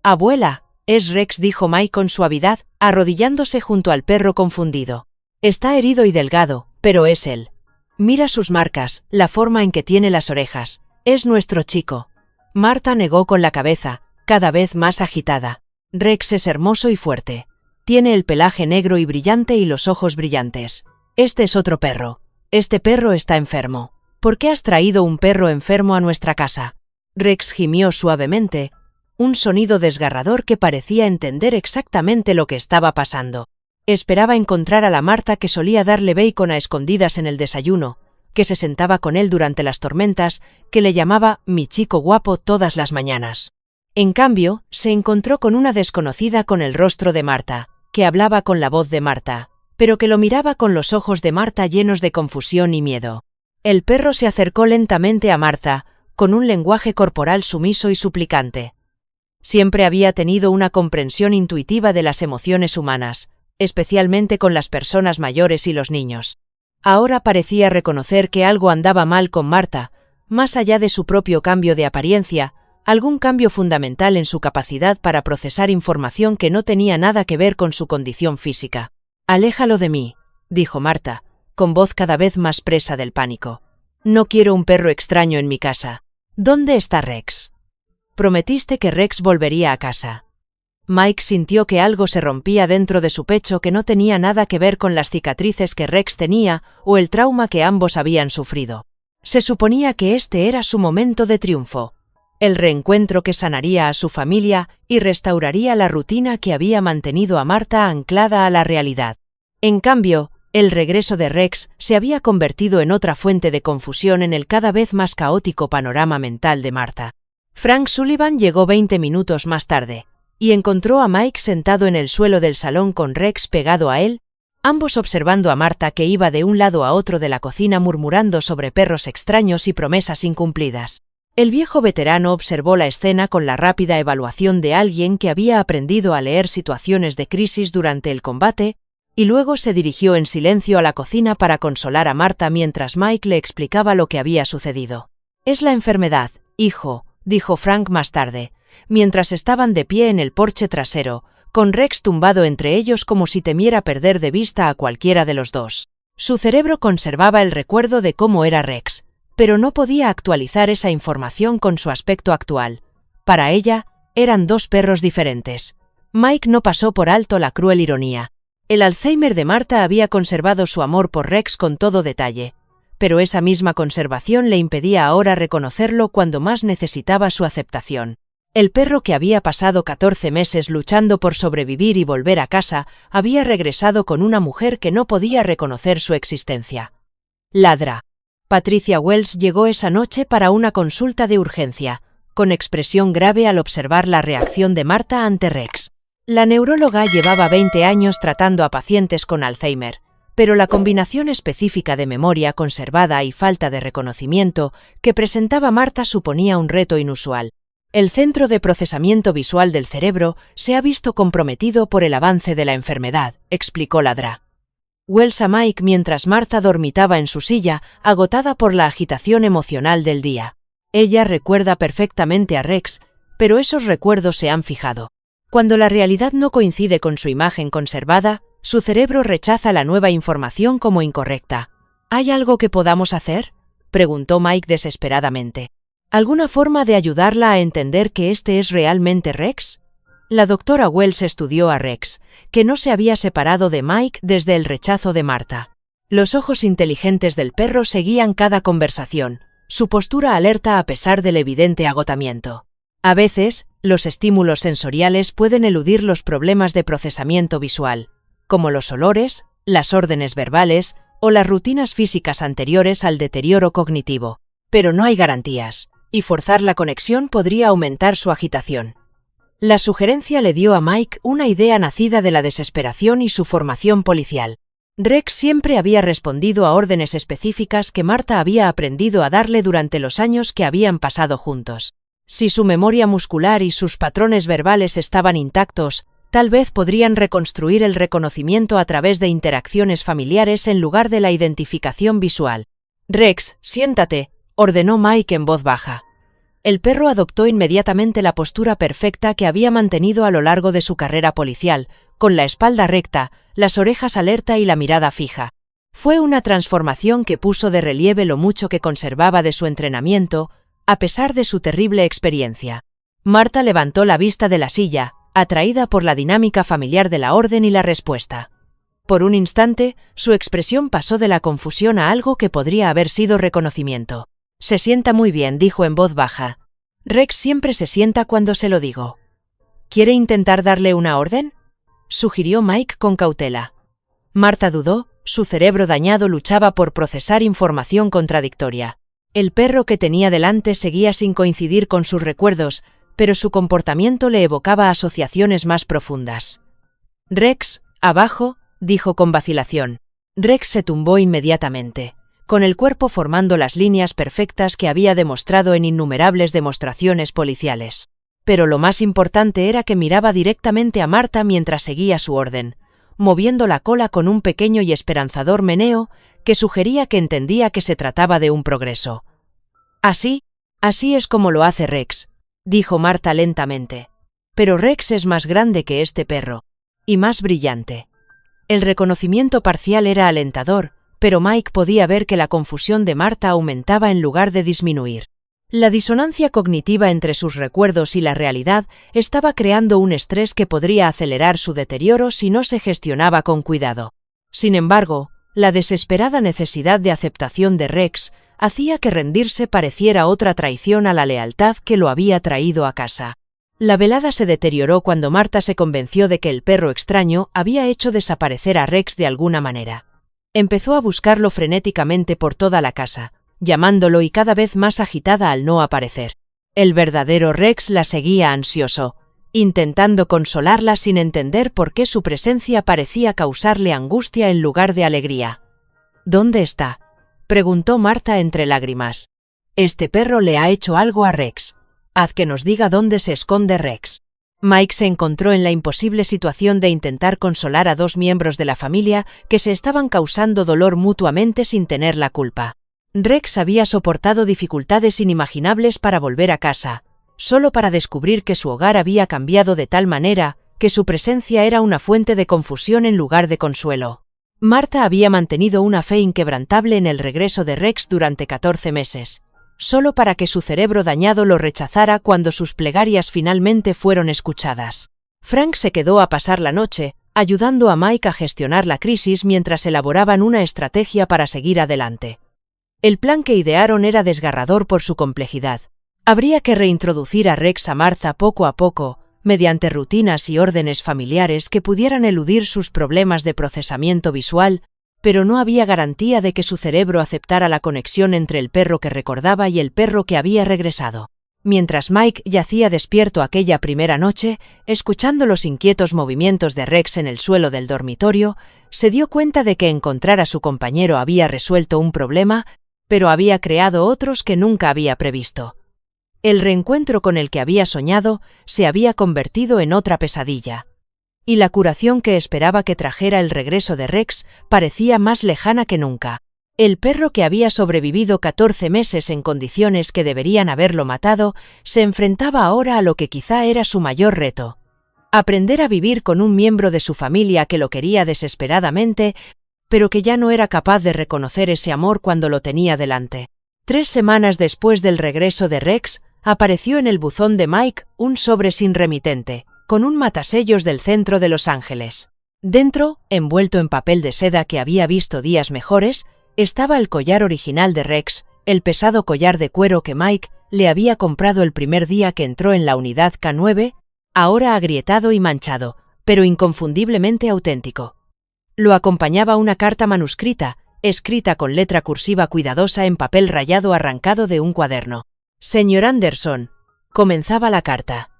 «Abuela», es Rex, dijo Mike con suavidad, arrodillándose junto al perro confundido. «Está herido y delgado, pero es él. Mira sus marcas, la forma en que tiene las orejas. Es nuestro chico». Marta negó con la cabeza, cada vez más agitada. «Rex es hermoso y fuerte. Tiene el pelaje negro y brillante y los ojos brillantes. Este es otro perro. Este perro está enfermo. ¿Por qué has traído un perro enfermo a nuestra casa?» Rex gimió suavemente, un sonido desgarrador que parecía entender exactamente lo que estaba pasando. Esperaba encontrar a la Marta que solía darle bacon a escondidas en el desayuno, que se sentaba con él durante las tormentas, que le llamaba «mi chico guapo» todas las mañanas. En cambio, se encontró con una desconocida con el rostro de Marta, que hablaba con la voz de Marta, pero que lo miraba con los ojos de Marta llenos de confusión y miedo. El perro se acercó lentamente a Marta, con un lenguaje corporal sumiso y suplicante. Siempre había tenido una comprensión intuitiva de las emociones humanas, especialmente con las personas mayores y los niños. Ahora parecía reconocer que algo andaba mal con Marta, más allá de su propio cambio de apariencia, algún cambio fundamental en su capacidad para procesar información que no tenía nada que ver con su condición física. «Aléjalo de mí», dijo Marta, con voz cada vez más presa del pánico. «No quiero un perro extraño en mi casa. ¿Dónde está Rex? Prometiste que Rex volvería a casa». Mike sintió que algo se rompía dentro de su pecho que no tenía nada que ver con las cicatrices que Rex tenía o el trauma que ambos habían sufrido. Se suponía que este era su momento de triunfo, el reencuentro que sanaría a su familia y restauraría la rutina que había mantenido a Marta anclada a la realidad. En cambio, el regreso de Rex se había convertido en otra fuente de confusión en el cada vez más caótico panorama mental de Marta. Frank Sullivan llegó 20 minutos más tarde, y encontró a Mike sentado en el suelo del salón con Rex pegado a él, ambos observando a Marta que iba de un lado a otro de la cocina murmurando sobre perros extraños y promesas incumplidas. El viejo veterano observó la escena con la rápida evaluación de alguien que había aprendido a leer situaciones de crisis durante el combate, y luego se dirigió en silencio a la cocina para consolar a Marta mientras Mike le explicaba lo que había sucedido. «Es la enfermedad, hijo», dijo Frank más tarde, mientras estaban de pie en el porche trasero, con Rex tumbado entre ellos como si temiera perder de vista a cualquiera de los dos. Su cerebro conservaba el recuerdo de cómo era Rex, pero no podía actualizar esa información con su aspecto actual. Para ella, eran dos perros diferentes. Mike no pasó por alto la cruel ironía. El Alzheimer de Marta había conservado su amor por Rex con todo detalle, pero esa misma conservación le impedía ahora reconocerlo cuando más necesitaba su aceptación. El perro que había pasado 14 meses luchando por sobrevivir y volver a casa había regresado con una mujer que no podía reconocer su existencia. «Ladra». Patricia Wells llegó esa noche para una consulta de urgencia, con expresión grave al observar la reacción de Marta ante Rex. La neuróloga llevaba 20 años tratando a pacientes con Alzheimer, pero la combinación específica de memoria conservada y falta de reconocimiento que presentaba Marta suponía un reto inusual. El centro de procesamiento visual del cerebro se ha visto comprometido por el avance de la enfermedad, explicó Ladra. Wells a Mike mientras Marta dormitaba en su silla, agotada por la agitación emocional del día. Ella recuerda perfectamente a Rex, pero esos recuerdos se han fijado. Cuando la realidad no coincide con su imagen conservada, su cerebro rechaza la nueva información como incorrecta. ¿Hay algo que podamos hacer?, preguntó Mike desesperadamente. ¿Alguna forma de ayudarla a entender que este es realmente Rex? La doctora Wells estudió a Rex, que no se había separado de Mike desde el rechazo de Martha. Los ojos inteligentes del perro seguían cada conversación, su postura alerta a pesar del evidente agotamiento. A veces, los estímulos sensoriales pueden eludir los problemas de procesamiento visual, como los olores, las órdenes verbales o las rutinas físicas anteriores al deterioro cognitivo. Pero no hay garantías, y forzar la conexión podría aumentar su agitación. La sugerencia le dio a Mike una idea nacida de la desesperación y su formación policial. Rex siempre había respondido a órdenes específicas que Martha había aprendido a darle durante los años que habían pasado juntos. Si su memoria muscular y sus patrones verbales estaban intactos, tal vez podrían reconstruir el reconocimiento a través de interacciones familiares en lugar de la identificación visual. «Rex, siéntate», ordenó Mike en voz baja. El perro adoptó inmediatamente la postura perfecta que había mantenido a lo largo de su carrera policial, con la espalda recta, las orejas alerta y la mirada fija. Fue una transformación que puso de relieve lo mucho que conservaba de su entrenamiento, a pesar de su terrible experiencia. Martha levantó la vista de la silla, atraída por la dinámica familiar de la orden y la respuesta. Por un instante, su expresión pasó de la confusión a algo que podría haber sido reconocimiento. «Se sienta muy bien», dijo en voz baja. «Rex siempre se sienta cuando se lo digo». «¿Quiere intentar darle una orden?», sugirió Mike con cautela. Martha dudó, su cerebro dañado luchaba por procesar información contradictoria. El perro que tenía delante seguía sin coincidir con sus recuerdos, pero su comportamiento le evocaba asociaciones más profundas. «Rex, abajo», dijo con vacilación. Rex se tumbó inmediatamente, con el cuerpo formando las líneas perfectas que había demostrado en innumerables demostraciones policiales. Pero lo más importante era que miraba directamente a Martha mientras seguía su orden, moviendo la cola con un pequeño y esperanzador meneo que sugería que entendía que se trataba de un progreso. Así es como lo hace Rex», dijo Martha lentamente. «Pero Rex es más grande que este perro, y más brillante». El reconocimiento parcial era alentador, pero Mike podía ver que la confusión de Martha aumentaba en lugar de disminuir. La disonancia cognitiva entre sus recuerdos y la realidad estaba creando un estrés que podría acelerar su deterioro si no se gestionaba con cuidado. Sin embargo, la desesperada necesidad de aceptación de Rex hacía que rendirse pareciera otra traición a la lealtad que lo había traído a casa. La velada se deterioró cuando Martha se convenció de que el perro extraño había hecho desaparecer a Rex de alguna manera. Empezó a buscarlo frenéticamente por toda la casa, llamándolo y cada vez más agitada al no aparecer. El verdadero Rex la seguía ansioso, intentando consolarla sin entender por qué su presencia parecía causarle angustia en lugar de alegría. «¿Dónde está?», preguntó Martha entre lágrimas. «Este perro le ha hecho algo a Rex. Haz que nos diga dónde se esconde Rex». Mike se encontró en la imposible situación de intentar consolar a dos miembros de la familia que se estaban causando dolor mutuamente sin tener la culpa. Rex había soportado dificultades inimaginables para volver a casa, solo para descubrir que su hogar había cambiado de tal manera que su presencia era una fuente de confusión en lugar de consuelo. Martha había mantenido una fe inquebrantable en el regreso de Rex durante 14 meses, solo para que su cerebro dañado lo rechazara cuando sus plegarias finalmente fueron escuchadas. Frank se quedó a pasar la noche, ayudando a Mike a gestionar la crisis mientras elaboraban una estrategia para seguir adelante. El plan que idearon era desgarrador por su complejidad. Habría que reintroducir a Rex a Martha poco a poco, mediante rutinas y órdenes familiares que pudieran eludir sus problemas de procesamiento visual, pero no había garantía de que su cerebro aceptara la conexión entre el perro que recordaba y el perro que había regresado. Mientras Mike yacía despierto aquella primera noche, escuchando los inquietos movimientos de Rex en el suelo del dormitorio, se dio cuenta de que encontrar a su compañero había resuelto un problema, pero había creado otros que nunca había previsto. El reencuentro con el que había soñado se había convertido en otra pesadilla, y la curación que esperaba que trajera el regreso de Rex parecía más lejana que nunca. El perro que había sobrevivido 14 meses en condiciones que deberían haberlo matado, se enfrentaba ahora a lo que quizá era su mayor reto: Aprender a vivir con un miembro de su familia que lo quería desesperadamente, pero que ya no era capaz de reconocer ese amor cuando lo tenía delante. 3 semanas después del regreso de Rex, apareció en el buzón de Mike un sobre sin remitente, con un matasellos del centro de Los Ángeles. Dentro, envuelto en papel de seda que había visto días mejores, estaba el collar original de Rex, el pesado collar de cuero que Mike le había comprado el primer día que entró en la unidad K9, ahora agrietado y manchado, pero inconfundiblemente auténtico. Lo acompañaba una carta manuscrita, escrita con letra cursiva cuidadosa en papel rayado arrancado de un cuaderno. «Señor Anderson», comenzaba la carta.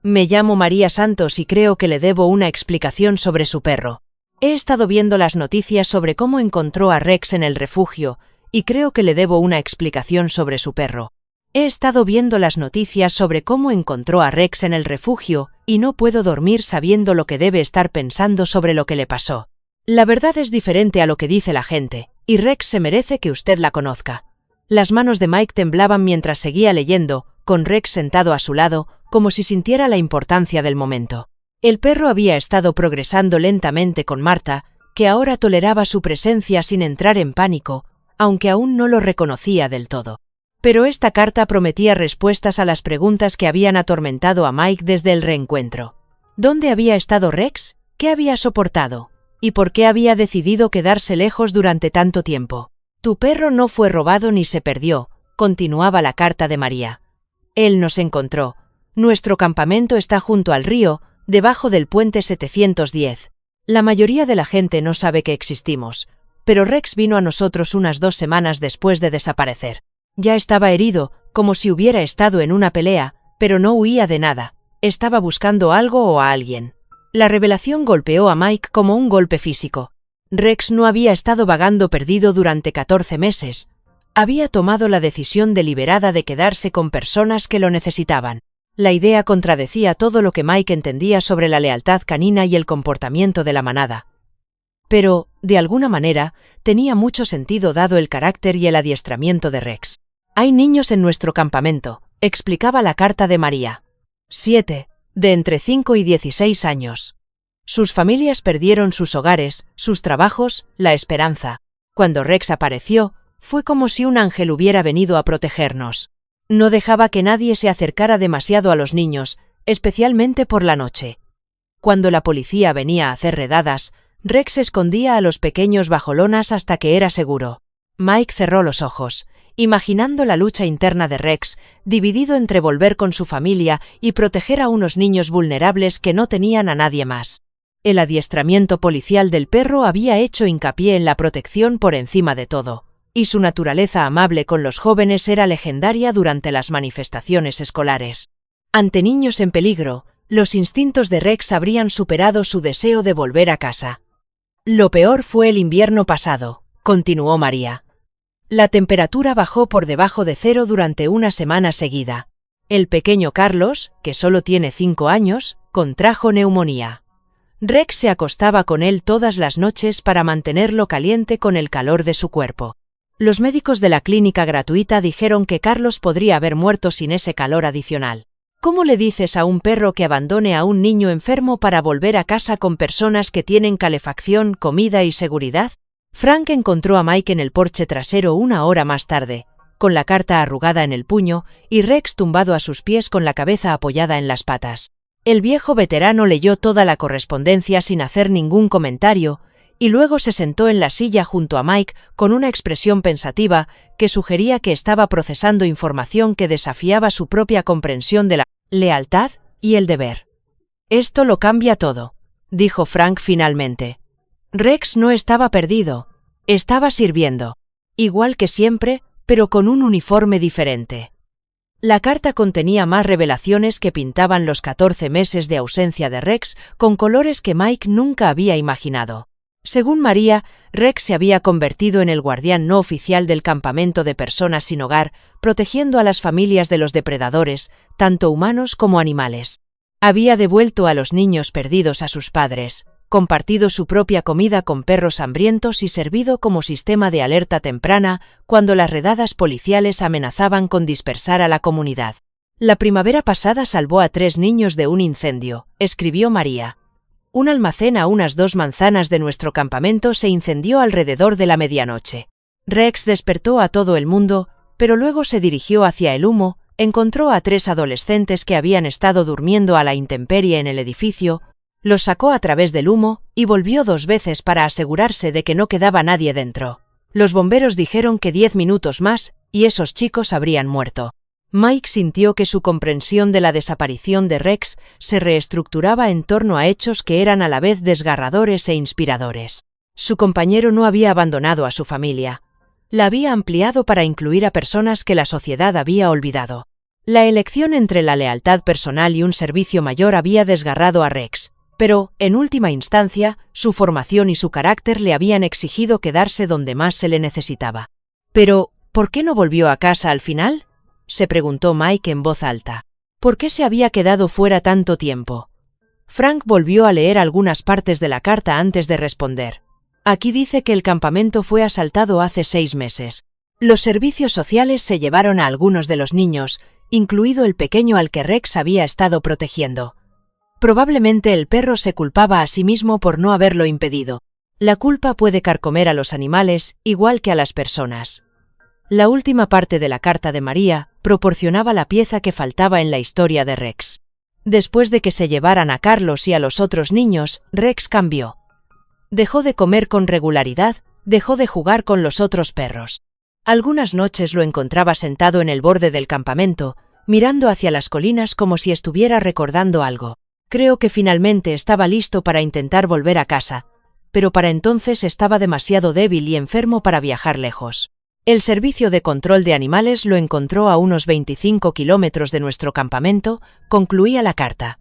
«Me llamo María Santos y creo que le debo una explicación sobre su perro. He estado viendo las noticias sobre cómo encontró a Rex en el refugio y creo que le debo una explicación sobre su perro. He estado viendo las noticias sobre cómo encontró a Rex en el refugio y no puedo dormir sabiendo lo que debe estar pensando sobre lo que le pasó. La verdad es diferente a lo que dice la gente, y Rex se merece que usted la conozca». Las manos de Mike temblaban mientras seguía leyendo, con Rex sentado a su lado, como si sintiera la importancia del momento. El perro había estado progresando lentamente con Marta, que ahora toleraba su presencia sin entrar en pánico, aunque aún no lo reconocía del todo. Pero esta carta prometía respuestas a las preguntas que habían atormentado a Mike desde el reencuentro. ¿Dónde había estado Rex? ¿Qué había soportado? ¿Y por qué había decidido quedarse lejos durante tanto tiempo? «Tu perro no fue robado ni se perdió», continuaba la carta de María. «Él nos encontró. Nuestro campamento está junto al río, debajo del puente 710. La mayoría de la gente no sabe que existimos, pero Rex vino a nosotros unas 2 semanas después de desaparecer. Ya estaba herido, como si hubiera estado en una pelea, pero no huía de nada. Estaba buscando algo o a alguien». La revelación golpeó a Mike como un golpe físico. Rex no había estado vagando perdido durante 14 meses. Había tomado la decisión deliberada de quedarse con personas que lo necesitaban. La idea contradecía todo lo que Mike entendía sobre la lealtad canina y el comportamiento de la manada. Pero, de alguna manera, tenía mucho sentido dado el carácter y el adiestramiento de Rex. «Hay niños en nuestro campamento», explicaba la carta de María. 7, de entre 5 y 16 años. Sus familias perdieron sus hogares, sus trabajos, la esperanza. Cuando Rex apareció, fue como si un ángel hubiera venido a protegernos. No dejaba que nadie se acercara demasiado a los niños, especialmente por la noche. Cuando la policía venía a hacer redadas, Rex escondía a los pequeños bajo lonas hasta que era seguro. Mike cerró los ojos, imaginando la lucha interna de Rex, dividido entre volver con su familia y proteger a unos niños vulnerables que no tenían a nadie más. El adiestramiento policial del perro había hecho hincapié en la protección por encima de todo, y su naturaleza amable con los jóvenes era legendaria durante las manifestaciones escolares. Ante niños en peligro, los instintos de Rex habrían superado su deseo de volver a casa. «Lo peor fue el invierno pasado», continuó María. «La temperatura bajó por debajo de 0 durante una semana seguida. El pequeño Carlos, que solo tiene 5 años, contrajo neumonía. Rex se acostaba con él todas las noches para mantenerlo caliente con el calor de su cuerpo. Los médicos de la clínica gratuita dijeron que Carlos podría haber muerto sin ese calor adicional. ¿Cómo le dices a un perro que abandone a un niño enfermo para volver a casa con personas que tienen calefacción, comida y seguridad? Frank encontró a Mike en el porche trasero 1 hora más tarde, con la carta arrugada en el puño y Rex tumbado a sus pies con la cabeza apoyada en las patas. El viejo veterano leyó toda la correspondencia sin hacer ningún comentario y luego se sentó en la silla junto a Mike con una expresión pensativa que sugería que estaba procesando información que desafiaba su propia comprensión de la lealtad y el deber. «Esto lo cambia todo», dijo Frank finalmente. Rex no estaba perdido, estaba sirviendo. Igual que siempre, pero con un uniforme diferente. La carta contenía más revelaciones que pintaban los 14 meses de ausencia de Rex con colores que Mike nunca había imaginado. Según María, Rex se había convertido en el guardián no oficial del campamento de personas sin hogar, protegiendo a las familias de los depredadores, tanto humanos como animales. Había devuelto a los niños perdidos a sus padres, compartido su propia comida con perros hambrientos y servido como sistema de alerta temprana cuando las redadas policiales amenazaban con dispersar a la comunidad. La primavera pasada salvó a 3 niños de un incendio, escribió María. Un almacén a unas 2 manzanas de nuestro campamento se incendió alrededor de la medianoche. Rex despertó a todo el mundo, pero luego se dirigió hacia el humo, encontró a 3 adolescentes que habían estado durmiendo a la intemperie en el edificio, los sacó a través del humo y volvió 2 veces para asegurarse de que no quedaba nadie dentro. Los bomberos dijeron que 10 minutos más y esos chicos habrían muerto. Mike sintió que su comprensión de la desaparición de Rex se reestructuraba en torno a hechos que eran a la vez desgarradores e inspiradores. Su compañero no había abandonado a su familia. La había ampliado para incluir a personas que la sociedad había olvidado. La elección entre la lealtad personal y un servicio mayor había desgarrado a Rex, pero, en última instancia, su formación y su carácter le habían exigido quedarse donde más se le necesitaba. Pero, ¿por qué no volvió a casa al final?, se preguntó Mike en voz alta. ¿Por qué se había quedado fuera tanto tiempo? Frank volvió a leer algunas partes de la carta antes de responder. Aquí dice que el campamento fue asaltado hace 6 meses. Los servicios sociales se llevaron a algunos de los niños, incluido el pequeño al que Rex había estado protegiendo. Probablemente el perro se culpaba a sí mismo por no haberlo impedido. La culpa puede carcomer a los animales, igual que a las personas. La última parte de la carta de María proporcionaba la pieza que faltaba en la historia de Rex. Después de que se llevaran a Carlos y a los otros niños, Rex cambió. Dejó de comer con regularidad, dejó de jugar con los otros perros. Algunas noches lo encontraba sentado en el borde del campamento, mirando hacia las colinas como si estuviera recordando algo. Creo que finalmente estaba listo para intentar volver a casa, pero para entonces estaba demasiado débil y enfermo para viajar lejos. El servicio de control de animales lo encontró a unos 25 kilómetros de nuestro campamento, concluía la carta.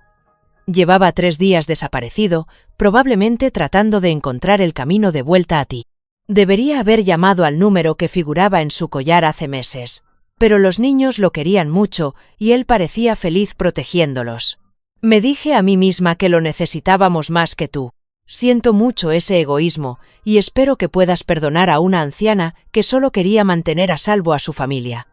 Llevaba 3 días desaparecido, probablemente tratando de encontrar el camino de vuelta a ti. Debería haber llamado al número que figuraba en su collar hace meses. Pero los niños lo querían mucho y él parecía feliz protegiéndolos. Me dije a mí misma que lo necesitábamos más que tú. Siento mucho ese egoísmo y espero que puedas perdonar a una anciana que solo quería mantener a salvo a su familia.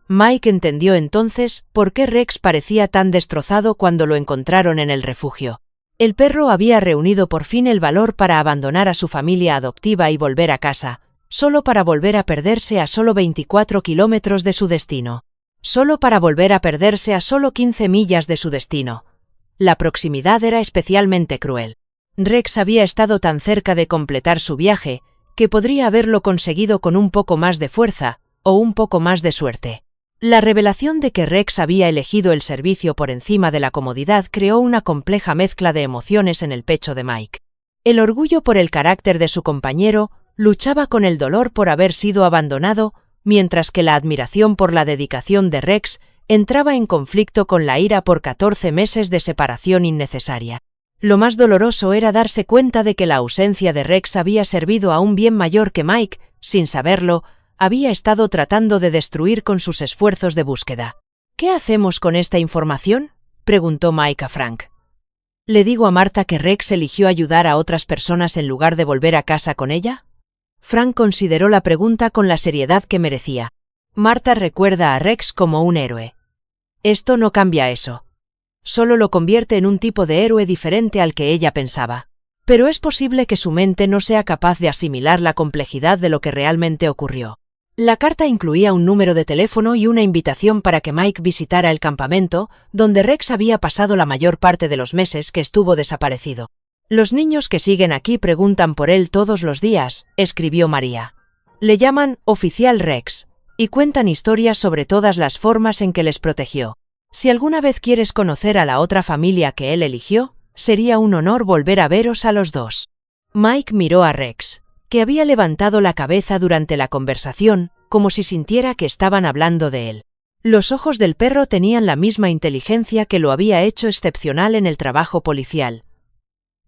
Mike entendió entonces por qué Rex parecía tan destrozado cuando lo encontraron en el refugio. El perro había reunido por fin el valor para abandonar a su familia adoptiva y volver a casa, solo para volver a perderse a solo 24 kilómetros de su destino. Solo para volver a perderse a solo 15 millas de su destino. La proximidad era especialmente cruel. Rex había estado tan cerca de completar su viaje, que podría haberlo conseguido con un poco más de fuerza, o un poco más de suerte. La revelación de que Rex había elegido el servicio por encima de la comodidad creó una compleja mezcla de emociones en el pecho de Mike. El orgullo por el carácter de su compañero luchaba con el dolor por haber sido abandonado, mientras que la admiración por la dedicación de Rex entraba en conflicto con la ira por 14 meses de separación innecesaria. Lo más doloroso era darse cuenta de que la ausencia de Rex había servido a un bien mayor que Mike, sin saberlo, había estado tratando de destruir con sus esfuerzos de búsqueda. ¿Qué hacemos con esta información?, preguntó Mike a Frank. ¿Le digo a Marta que Rex eligió ayudar a otras personas en lugar de volver a casa con ella? Frank consideró la pregunta con la seriedad que merecía. Marta recuerda a Rex como un héroe. Esto no cambia eso. Solo lo convierte en un tipo de héroe diferente al que ella pensaba. Pero es posible que su mente no sea capaz de asimilar la complejidad de lo que realmente ocurrió. La carta incluía un número de teléfono y una invitación para que Mike visitara el campamento, donde Rex había pasado la mayor parte de los meses que estuvo desaparecido. Los niños que siguen aquí preguntan por él todos los días, escribió María. Le llaman Oficial Rex, y cuentan historias sobre todas las formas en que les protegió. Si alguna vez quieres conocer a la otra familia que él eligió, sería un honor volver a veros a los dos. Mike miró a Rex, que había levantado la cabeza durante la conversación, como si sintiera que estaban hablando de él. Los ojos del perro tenían la misma inteligencia que lo había hecho excepcional en el trabajo policial.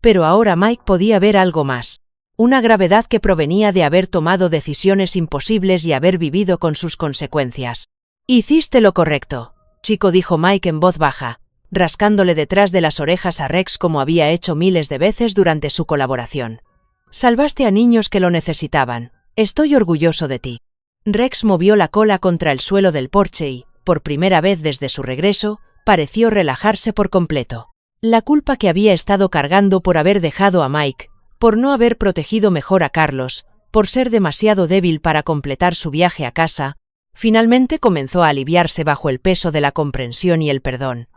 Pero ahora Mike podía ver algo más. Una gravedad que provenía de haber tomado decisiones imposibles y haber vivido con sus consecuencias. Hiciste lo correcto, chico, dijo Mike en voz baja, rascándole detrás de las orejas a Rex como había hecho miles de veces durante su colaboración. Salvaste a niños que lo necesitaban. Estoy orgulloso de ti. Rex movió la cola contra el suelo del porche y, por primera vez desde su regreso, pareció relajarse por completo. La culpa que había estado cargando por haber dejado a Mike, por no haber protegido mejor a Carlos, por ser demasiado débil para completar su viaje a casa, finalmente comenzó a aliviarse bajo el peso de la comprensión y el perdón.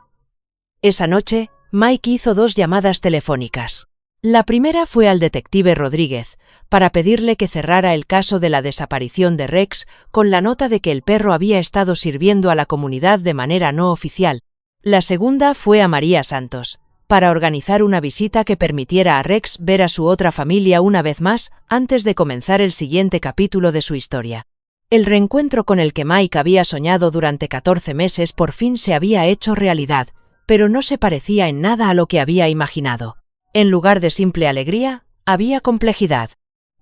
Esa noche, Mike hizo 2 llamadas telefónicas. La primera fue al detective Rodríguez, para pedirle que cerrara el caso de la desaparición de Rex con la nota de que el perro había estado sirviendo a la comunidad de manera no oficial. La segunda fue a María Santos, para organizar una visita que permitiera a Rex ver a su otra familia una vez más antes de comenzar el siguiente capítulo de su historia. El reencuentro con el que Mike había soñado durante 14 meses por fin se había hecho realidad, pero no se parecía en nada a lo que había imaginado. En lugar de simple alegría, había complejidad.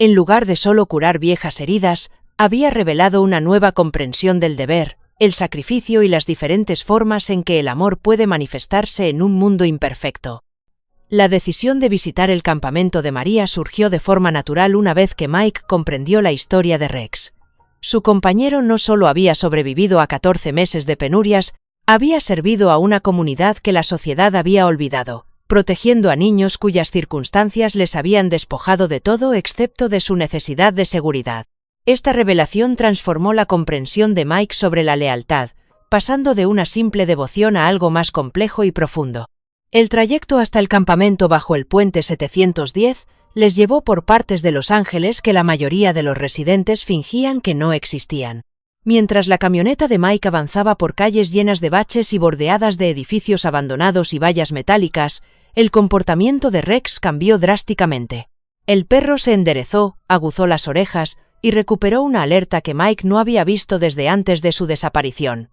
En lugar de solo curar viejas heridas, había revelado una nueva comprensión del deber, el sacrificio y las diferentes formas en que el amor puede manifestarse en un mundo imperfecto. La decisión de visitar el campamento de María surgió de forma natural una vez que Mike comprendió la historia de Rex. Su compañero no solo había sobrevivido a 14 meses de penurias, había servido a una comunidad que la sociedad había olvidado, protegiendo a niños cuyas circunstancias les habían despojado de todo excepto de su necesidad de seguridad. Esta revelación transformó la comprensión de Mike sobre la lealtad, pasando de una simple devoción a algo más complejo y profundo. El trayecto hasta el campamento bajo el puente 710 les llevó por partes de Los Ángeles que la mayoría de los residentes fingían que no existían. Mientras la camioneta de Mike avanzaba por calles llenas de baches y bordeadas de edificios abandonados y vallas metálicas, el comportamiento de Rex cambió drásticamente. El perro se enderezó, aguzó las orejas y recuperó una alerta que Mike no había visto desde antes de su desaparición.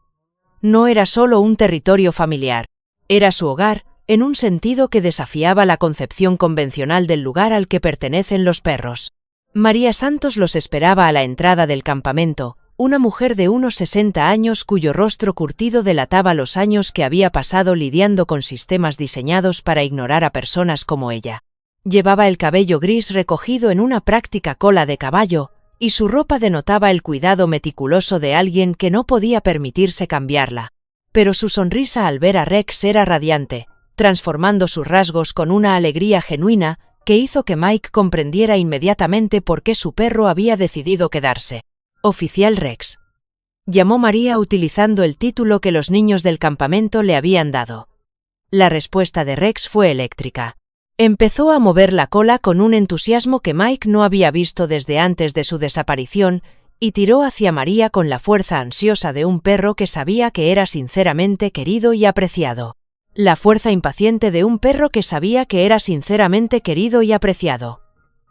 No era solo un territorio familiar, era su hogar, en un sentido que desafiaba la concepción convencional del lugar al que pertenecen los perros. María Santos los esperaba a la entrada del campamento, una mujer de unos 60 años cuyo rostro curtido delataba los años que había pasado lidiando con sistemas diseñados para ignorar a personas como ella. Llevaba el cabello gris recogido en una práctica cola de caballo, y su ropa denotaba el cuidado meticuloso de alguien que no podía permitirse cambiarla. Pero su sonrisa al ver a Rex era radiante, transformando sus rasgos con una alegría genuina que hizo que Mike comprendiera inmediatamente por qué su perro había decidido quedarse. Oficial Rex. Llamó María utilizando el título que los niños del campamento le habían dado. La respuesta de Rex fue eléctrica. Empezó a mover la cola con un entusiasmo que Mike no había visto desde antes de su desaparición y tiró hacia María con la fuerza ansiosa de un perro que sabía que era sinceramente querido y apreciado. La fuerza impaciente de un perro que sabía que era sinceramente querido y apreciado.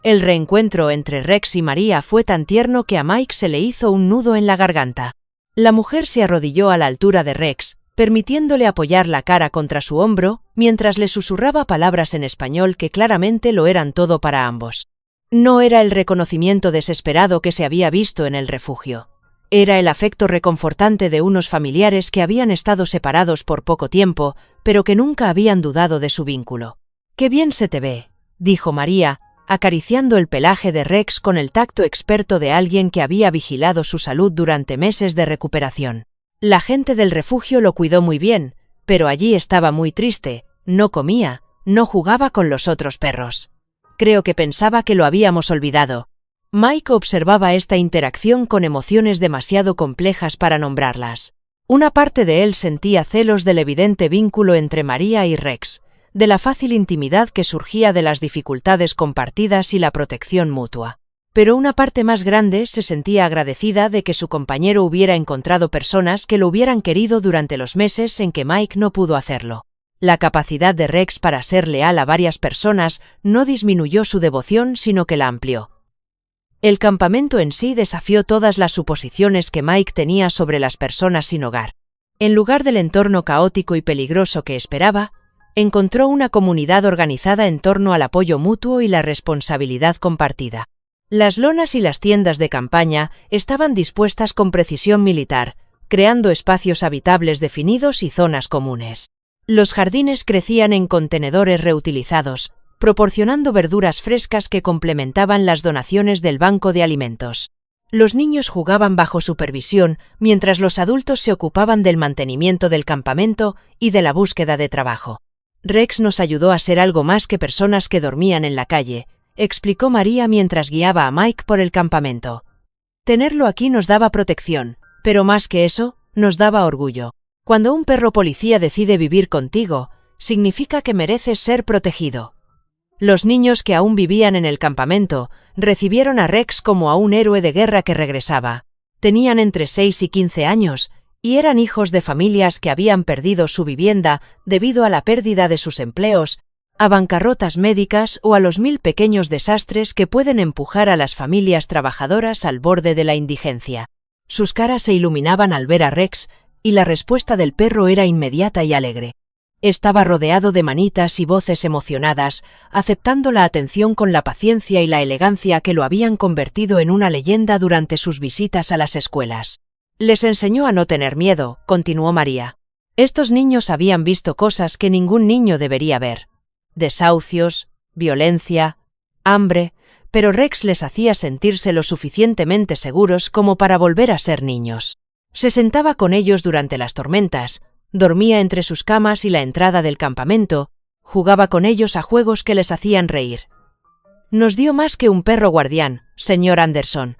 El reencuentro entre Rex y María fue tan tierno que a Mike se le hizo un nudo en la garganta. La mujer se arrodilló a la altura de Rex, permitiéndole apoyar la cara contra su hombro, mientras le susurraba palabras en español que claramente lo eran todo para ambos. No era el reconocimiento desesperado que se había visto en el refugio. Era el afecto reconfortante de unos familiares que habían estado separados por poco tiempo, pero que nunca habían dudado de su vínculo. «Qué bien se te ve», dijo María, acariciando el pelaje de Rex con el tacto experto de alguien que había vigilado su salud durante meses de recuperación. La gente del refugio lo cuidó muy bien, pero allí estaba muy triste, no comía, no jugaba con los otros perros. Creo que pensaba que lo habíamos olvidado. Mike observaba esta interacción con emociones demasiado complejas para nombrarlas. Una parte de él sentía celos del evidente vínculo entre María y Rex, de la fácil intimidad que surgía de las dificultades compartidas y la protección mutua. Pero una parte más grande se sentía agradecida de que su compañero hubiera encontrado personas que lo hubieran querido durante los meses en que Mike no pudo hacerlo. La capacidad de Rex para ser leal a varias personas no disminuyó su devoción, sino que la amplió. El campamento en sí desafió todas las suposiciones que Mike tenía sobre las personas sin hogar. En lugar del entorno caótico y peligroso que esperaba, encontró una comunidad organizada en torno al apoyo mutuo y la responsabilidad compartida. Las lonas y las tiendas de campaña estaban dispuestas con precisión militar, creando espacios habitables definidos y zonas comunes. Los jardines crecían en contenedores reutilizados, proporcionando verduras frescas que complementaban las donaciones del banco de alimentos. Los niños jugaban bajo supervisión mientras los adultos se ocupaban del mantenimiento del campamento y de la búsqueda de trabajo. Rex nos ayudó a ser algo más que personas que dormían en la calle, explicó María mientras guiaba a Mike por el campamento. Tenerlo aquí nos daba protección, pero más que eso, nos daba orgullo. Cuando un perro policía decide vivir contigo, significa que mereces ser protegido. Los niños que aún vivían en el campamento recibieron a Rex como a un héroe de guerra que regresaba. Tenían entre 6 y 15 años y eran hijos de familias que habían perdido su vivienda debido a la pérdida de sus empleos, a bancarrotas médicas o a los 1000 pequeños desastres que pueden empujar a las familias trabajadoras al borde de la indigencia. Sus caras se iluminaban al ver a Rex y la respuesta del perro era inmediata y alegre. Estaba rodeado de manitas y voces emocionadas, aceptando la atención con la paciencia y la elegancia que lo habían convertido en una leyenda durante sus visitas a las escuelas. Les enseñó a no tener miedo, continuó María. Estos niños habían visto cosas que ningún niño debería ver. Desahucios, violencia, hambre, pero Rex les hacía sentirse lo suficientemente seguros como para volver a ser niños. Se sentaba con ellos durante las tormentas, dormía entre sus camas y la entrada del campamento, jugaba con ellos a juegos que les hacían reír. Nos dio más que un perro guardián, señor Anderson.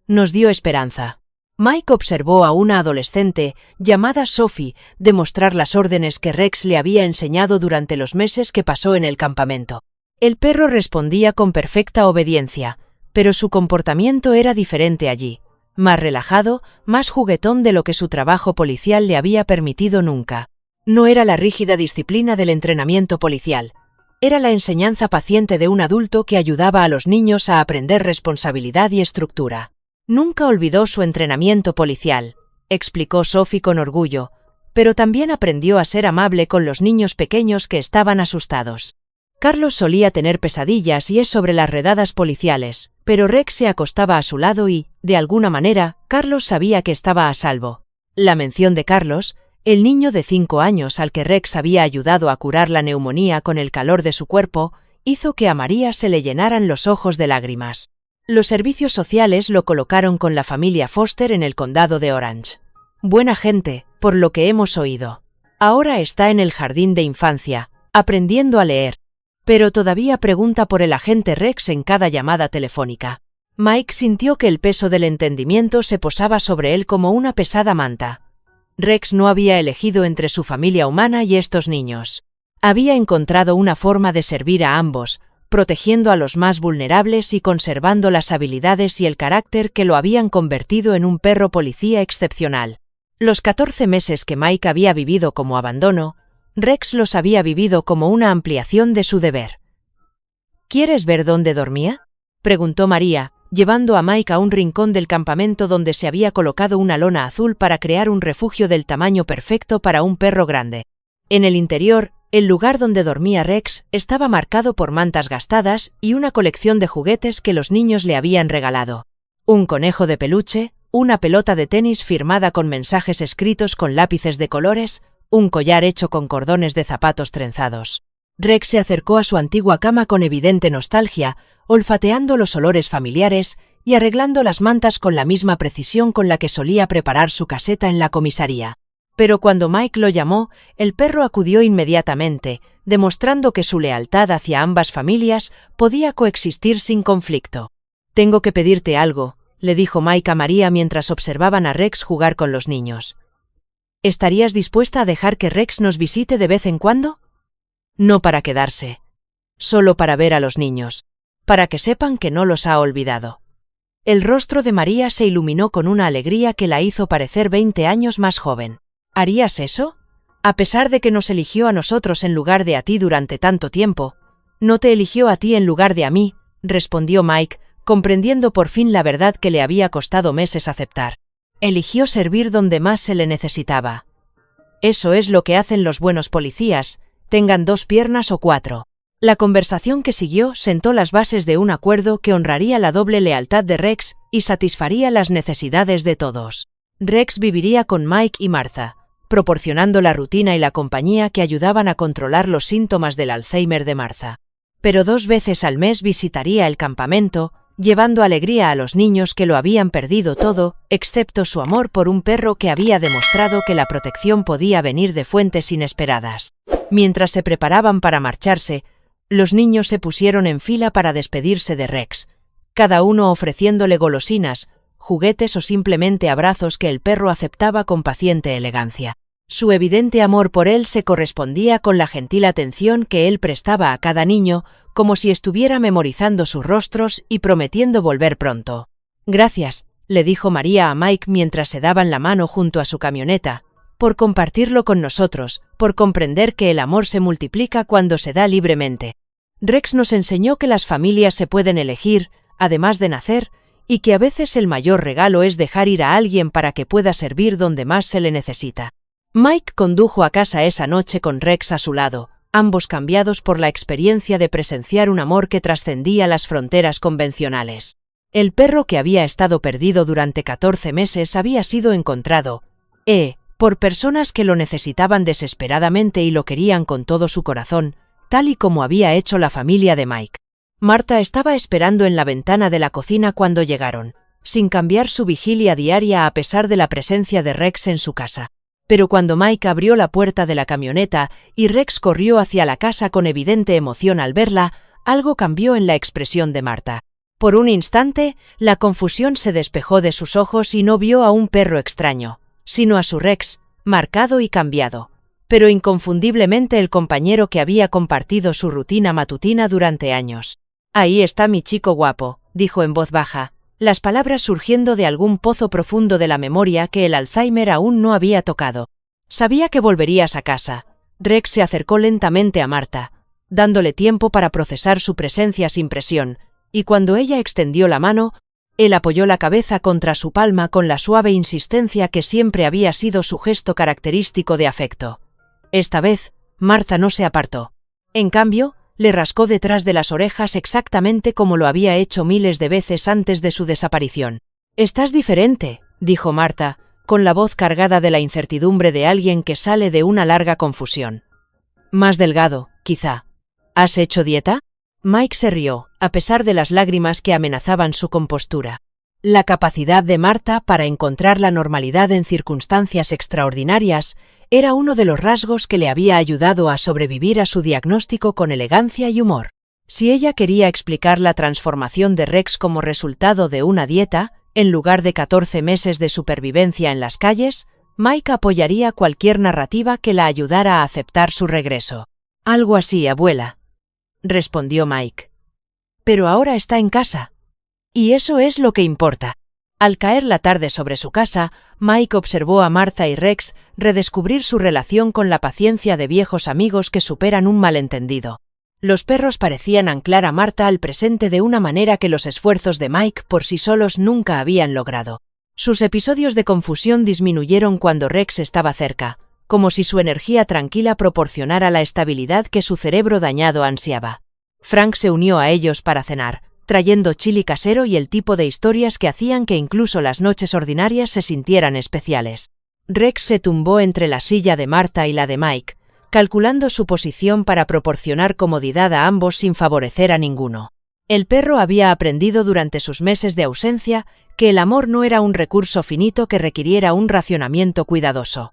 Nos dio esperanza. Mike observó a una adolescente, llamada Sophie, demostrar las órdenes que Rex le había enseñado durante los meses que pasó en el campamento. El perro respondía con perfecta obediencia, pero su comportamiento era diferente allí. Más relajado, más juguetón de lo que su trabajo policial le había permitido nunca. No era la rígida disciplina del entrenamiento policial. Era la enseñanza paciente de un adulto que ayudaba a los niños a aprender responsabilidad y estructura. Nunca olvidó su entrenamiento policial, explicó Sophie con orgullo, pero también aprendió a ser amable con los niños pequeños que estaban asustados. Carlos solía tener pesadillas y es sobre las redadas policiales, pero Rex se acostaba a su lado y, de alguna manera, Carlos sabía que estaba a salvo. La mención de Carlos, el niño de 5 años al que Rex había ayudado a curar la neumonía con el calor de su cuerpo, hizo que a María se le llenaran los ojos de lágrimas. Los servicios sociales lo colocaron con la familia Foster en el condado de Orange. Buena gente, por lo que hemos oído. Ahora está en el jardín de infancia, aprendiendo a leer. Pero todavía pregunta por el agente Rex en cada llamada telefónica. Mike sintió que el peso del entendimiento se posaba sobre él como una pesada manta. Rex no había elegido entre su familia humana y estos niños. Había encontrado una forma de servir a ambos, protegiendo a los más vulnerables y conservando las habilidades y el carácter que lo habían convertido en un perro policía excepcional. Los 14 meses que Mike había vivido como abandono, Rex los había vivido como una ampliación de su deber. ¿Quieres ver dónde dormía?, preguntó María, llevando a Mike a un rincón del campamento donde se había colocado una lona azul para crear un refugio del tamaño perfecto para un perro grande. En el interior, el lugar donde dormía Rex estaba marcado por mantas gastadas y una colección de juguetes que los niños le habían regalado. Un conejo de peluche, una pelota de tenis firmada con mensajes escritos con lápices de colores, un collar hecho con cordones de zapatos trenzados. Rex se acercó a su antigua cama con evidente nostalgia, olfateando los olores familiares y arreglando las mantas con la misma precisión con la que solía preparar su caseta en la comisaría. Pero cuando Mike lo llamó, el perro acudió inmediatamente, demostrando que su lealtad hacia ambas familias podía coexistir sin conflicto. «Tengo que pedirte algo», le dijo Mike a María mientras observaban a Rex jugar con los niños. «¿Estarías dispuesta a dejar que Rex nos visite de vez en cuando?» «No para quedarse. Solo para ver a los niños. Para que sepan que no los ha olvidado». El rostro de María se iluminó con una alegría que la hizo parecer 20 años más joven. ¿Harías eso? A pesar de que nos eligió a nosotros en lugar de a ti durante tanto tiempo. No te eligió a ti en lugar de a mí, respondió Mike, comprendiendo por fin la verdad que le había costado meses aceptar. Eligió servir donde más se le necesitaba. Eso es lo que hacen los buenos policías, tengan 2 piernas o 4. La conversación que siguió sentó las bases de un acuerdo que honraría la doble lealtad de Rex y satisfaría las necesidades de todos. Rex viviría con Mike y Martha, proporcionando la rutina y la compañía que ayudaban a controlar los síntomas del Alzheimer de Martha. Pero 2 veces al mes visitaría el campamento, llevando alegría a los niños que lo habían perdido todo, excepto su amor por un perro que había demostrado que la protección podía venir de fuentes inesperadas. Mientras se preparaban para marcharse, los niños se pusieron en fila para despedirse de Rex, cada uno ofreciéndole golosinas, juguetes o simplemente abrazos que el perro aceptaba con paciente elegancia. Su evidente amor por él se correspondía con la gentil atención que él prestaba a cada niño, como si estuviera memorizando sus rostros y prometiendo volver pronto. «Gracias», le dijo María a Mike mientras se daban la mano junto a su camioneta, «por compartirlo con nosotros, por comprender que el amor se multiplica cuando se da libremente. Rex nos enseñó que las familias se pueden elegir, además de nacer, y que a veces el mayor regalo es dejar ir a alguien para que pueda servir donde más se le necesita». Mike condujo a casa esa noche con Rex a su lado, ambos cambiados por la experiencia de presenciar un amor que trascendía las fronteras convencionales. El perro que había estado perdido durante 14 meses había sido encontrado, por personas que lo necesitaban desesperadamente y lo querían con todo su corazón, tal y como había hecho la familia de Mike. Marta estaba esperando en la ventana de la cocina cuando llegaron, sin cambiar su vigilia diaria a pesar de la presencia de Rex en su casa. Pero cuando Mike abrió la puerta de la camioneta y Rex corrió hacia la casa con evidente emoción al verla, algo cambió en la expresión de Marta. Por un instante, la confusión se despejó de sus ojos y no vio a un perro extraño, sino a su Rex, marcado y cambiado, pero inconfundiblemente el compañero que había compartido su rutina matutina durante años. «Ahí está mi chico guapo», dijo en voz baja, las palabras surgiendo de algún pozo profundo de la memoria que el Alzheimer aún no había tocado. «Sabía que volverías a casa». Rex se acercó lentamente a Marta, dándole tiempo para procesar su presencia sin presión, y cuando ella extendió la mano, él apoyó la cabeza contra su palma con la suave insistencia que siempre había sido su gesto característico de afecto. Esta vez, Marta no se apartó. En cambio, le rascó detrás de las orejas exactamente como lo había hecho miles de veces antes de su desaparición. «Estás diferente», dijo Marta, con la voz cargada de la incertidumbre de alguien que sale de una larga confusión. «Más delgado, quizá. ¿Has hecho dieta?» Mike se rió, a pesar de las lágrimas que amenazaban su compostura. La capacidad de Marta para encontrar la normalidad en circunstancias extraordinarias era uno de los rasgos que le había ayudado a sobrevivir a su diagnóstico con elegancia y humor. Si ella quería explicar la transformación de Rex como resultado de una dieta, en lugar de 14 meses de supervivencia en las calles, Mike apoyaría cualquier narrativa que la ayudara a aceptar su regreso. «Algo así, abuela», respondió Mike. «Pero ahora está en casa. Y eso es lo que importa». Al caer la tarde sobre su casa, Mike observó a Martha y Rex redescubrir su relación con la paciencia de viejos amigos que superan un malentendido. Los perros parecían anclar a Martha al presente de una manera que los esfuerzos de Mike por sí solos nunca habían logrado. Sus episodios de confusión disminuyeron cuando Rex estaba cerca, como si su energía tranquila proporcionara la estabilidad que su cerebro dañado ansiaba. Frank se unió a ellos para cenar, trayendo chili casero y el tipo de historias que hacían que incluso las noches ordinarias se sintieran especiales. Rex se tumbó entre la silla de Marta y la de Mike, calculando su posición para proporcionar comodidad a ambos sin favorecer a ninguno. El perro había aprendido durante sus meses de ausencia que el amor no era un recurso finito que requiriera un racionamiento cuidadoso.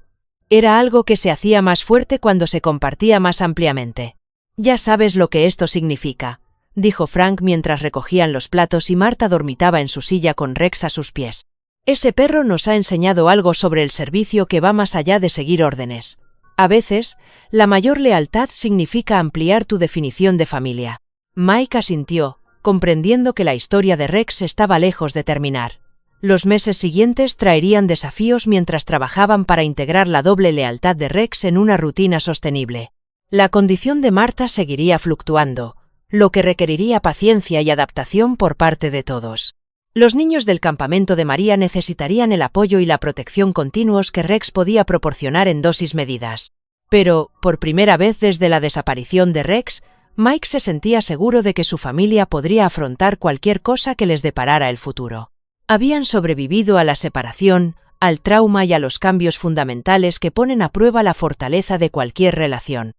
Era algo que se hacía más fuerte cuando se compartía más ampliamente. «Ya sabes lo que esto significa», dijo Frank mientras recogían los platos y Marta dormitaba en su silla con Rex a sus pies. «Ese perro nos ha enseñado algo sobre el servicio que va más allá de seguir órdenes. A veces, la mayor lealtad significa ampliar tu definición de familia». Mike asintió, comprendiendo que la historia de Rex estaba lejos de terminar. Los meses siguientes traerían desafíos mientras trabajaban para integrar la doble lealtad de Rex en una rutina sostenible. La condición de Marta seguiría fluctuando, lo que requeriría paciencia y adaptación por parte de todos. Los niños del campamento de María necesitarían el apoyo y la protección continuos que Rex podía proporcionar en dosis medidas. Pero, por primera vez desde la desaparición de Rex, Mike se sentía seguro de que su familia podría afrontar cualquier cosa que les deparara el futuro. Habían sobrevivido a la separación, al trauma y a los cambios fundamentales que ponen a prueba la fortaleza de cualquier relación.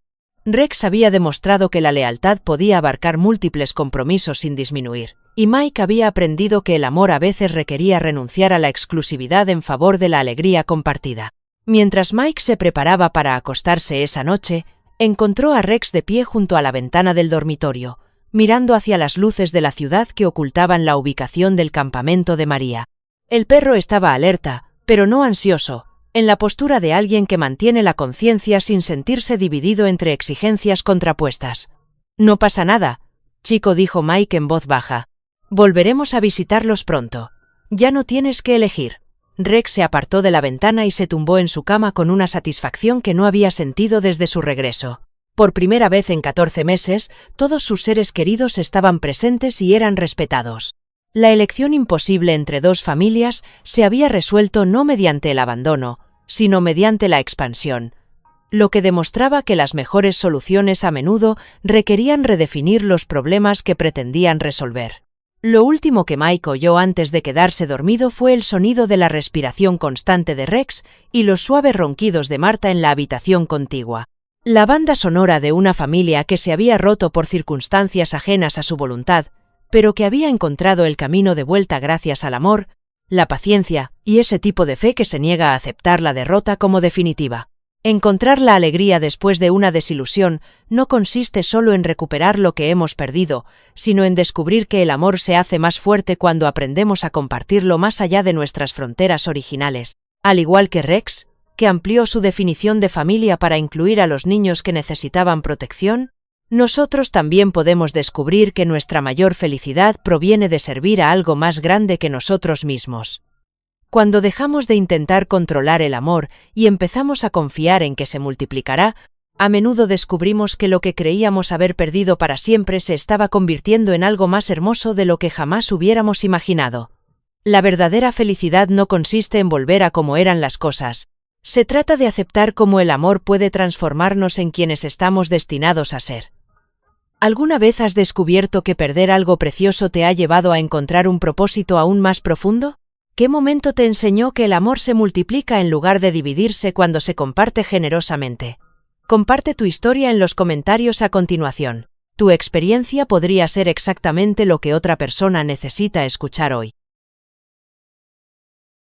Rex había demostrado que la lealtad podía abarcar múltiples compromisos sin disminuir, y Mike había aprendido que el amor a veces requería renunciar a la exclusividad en favor de la alegría compartida. Mientras Mike se preparaba para acostarse esa noche, encontró a Rex de pie junto a la ventana del dormitorio, mirando hacia las luces de la ciudad que ocultaban la ubicación del campamento de María. El perro estaba alerta, pero no ansioso, en la postura de alguien que mantiene la conciencia sin sentirse dividido entre exigencias contrapuestas. «No pasa nada», chico, dijo Mike en voz baja. «Volveremos a visitarlos pronto. Ya no tienes que elegir». Rex se apartó de la ventana y se tumbó en su cama con una satisfacción que no había sentido desde su regreso. Por primera vez en 14 meses, todos sus seres queridos estaban presentes y eran respetados. La elección imposible entre dos familias se había resuelto no mediante el abandono, sino mediante la expansión, lo que demostraba que las mejores soluciones a menudo requerían redefinir los problemas que pretendían resolver. Lo último que Mike oyó antes de quedarse dormido fue el sonido de la respiración constante de Rex y los suaves ronquidos de Marta en la habitación contigua. La banda sonora de una familia que se había roto por circunstancias ajenas a su voluntad, pero que había encontrado el camino de vuelta gracias al amor, la paciencia y ese tipo de fe que se niega a aceptar la derrota como definitiva. Encontrar la alegría después de una desilusión no consiste solo en recuperar lo que hemos perdido, sino en descubrir que el amor se hace más fuerte cuando aprendemos a compartirlo más allá de nuestras fronteras originales. Al igual que Rex, que amplió su definición de familia para incluir a los niños que necesitaban protección, nosotros también podemos descubrir que nuestra mayor felicidad proviene de servir a algo más grande que nosotros mismos. Cuando dejamos de intentar controlar el amor y empezamos a confiar en que se multiplicará, a menudo descubrimos que lo que creíamos haber perdido para siempre se estaba convirtiendo en algo más hermoso de lo que jamás hubiéramos imaginado. La verdadera felicidad no consiste en volver a como eran las cosas. Se trata de aceptar cómo el amor puede transformarnos en quienes estamos destinados a ser. ¿Alguna vez has descubierto que perder algo precioso te ha llevado a encontrar un propósito aún más profundo? ¿Qué momento te enseñó que el amor se multiplica en lugar de dividirse cuando se comparte generosamente? Comparte tu historia en los comentarios a continuación. Tu experiencia podría ser exactamente lo que otra persona necesita escuchar hoy.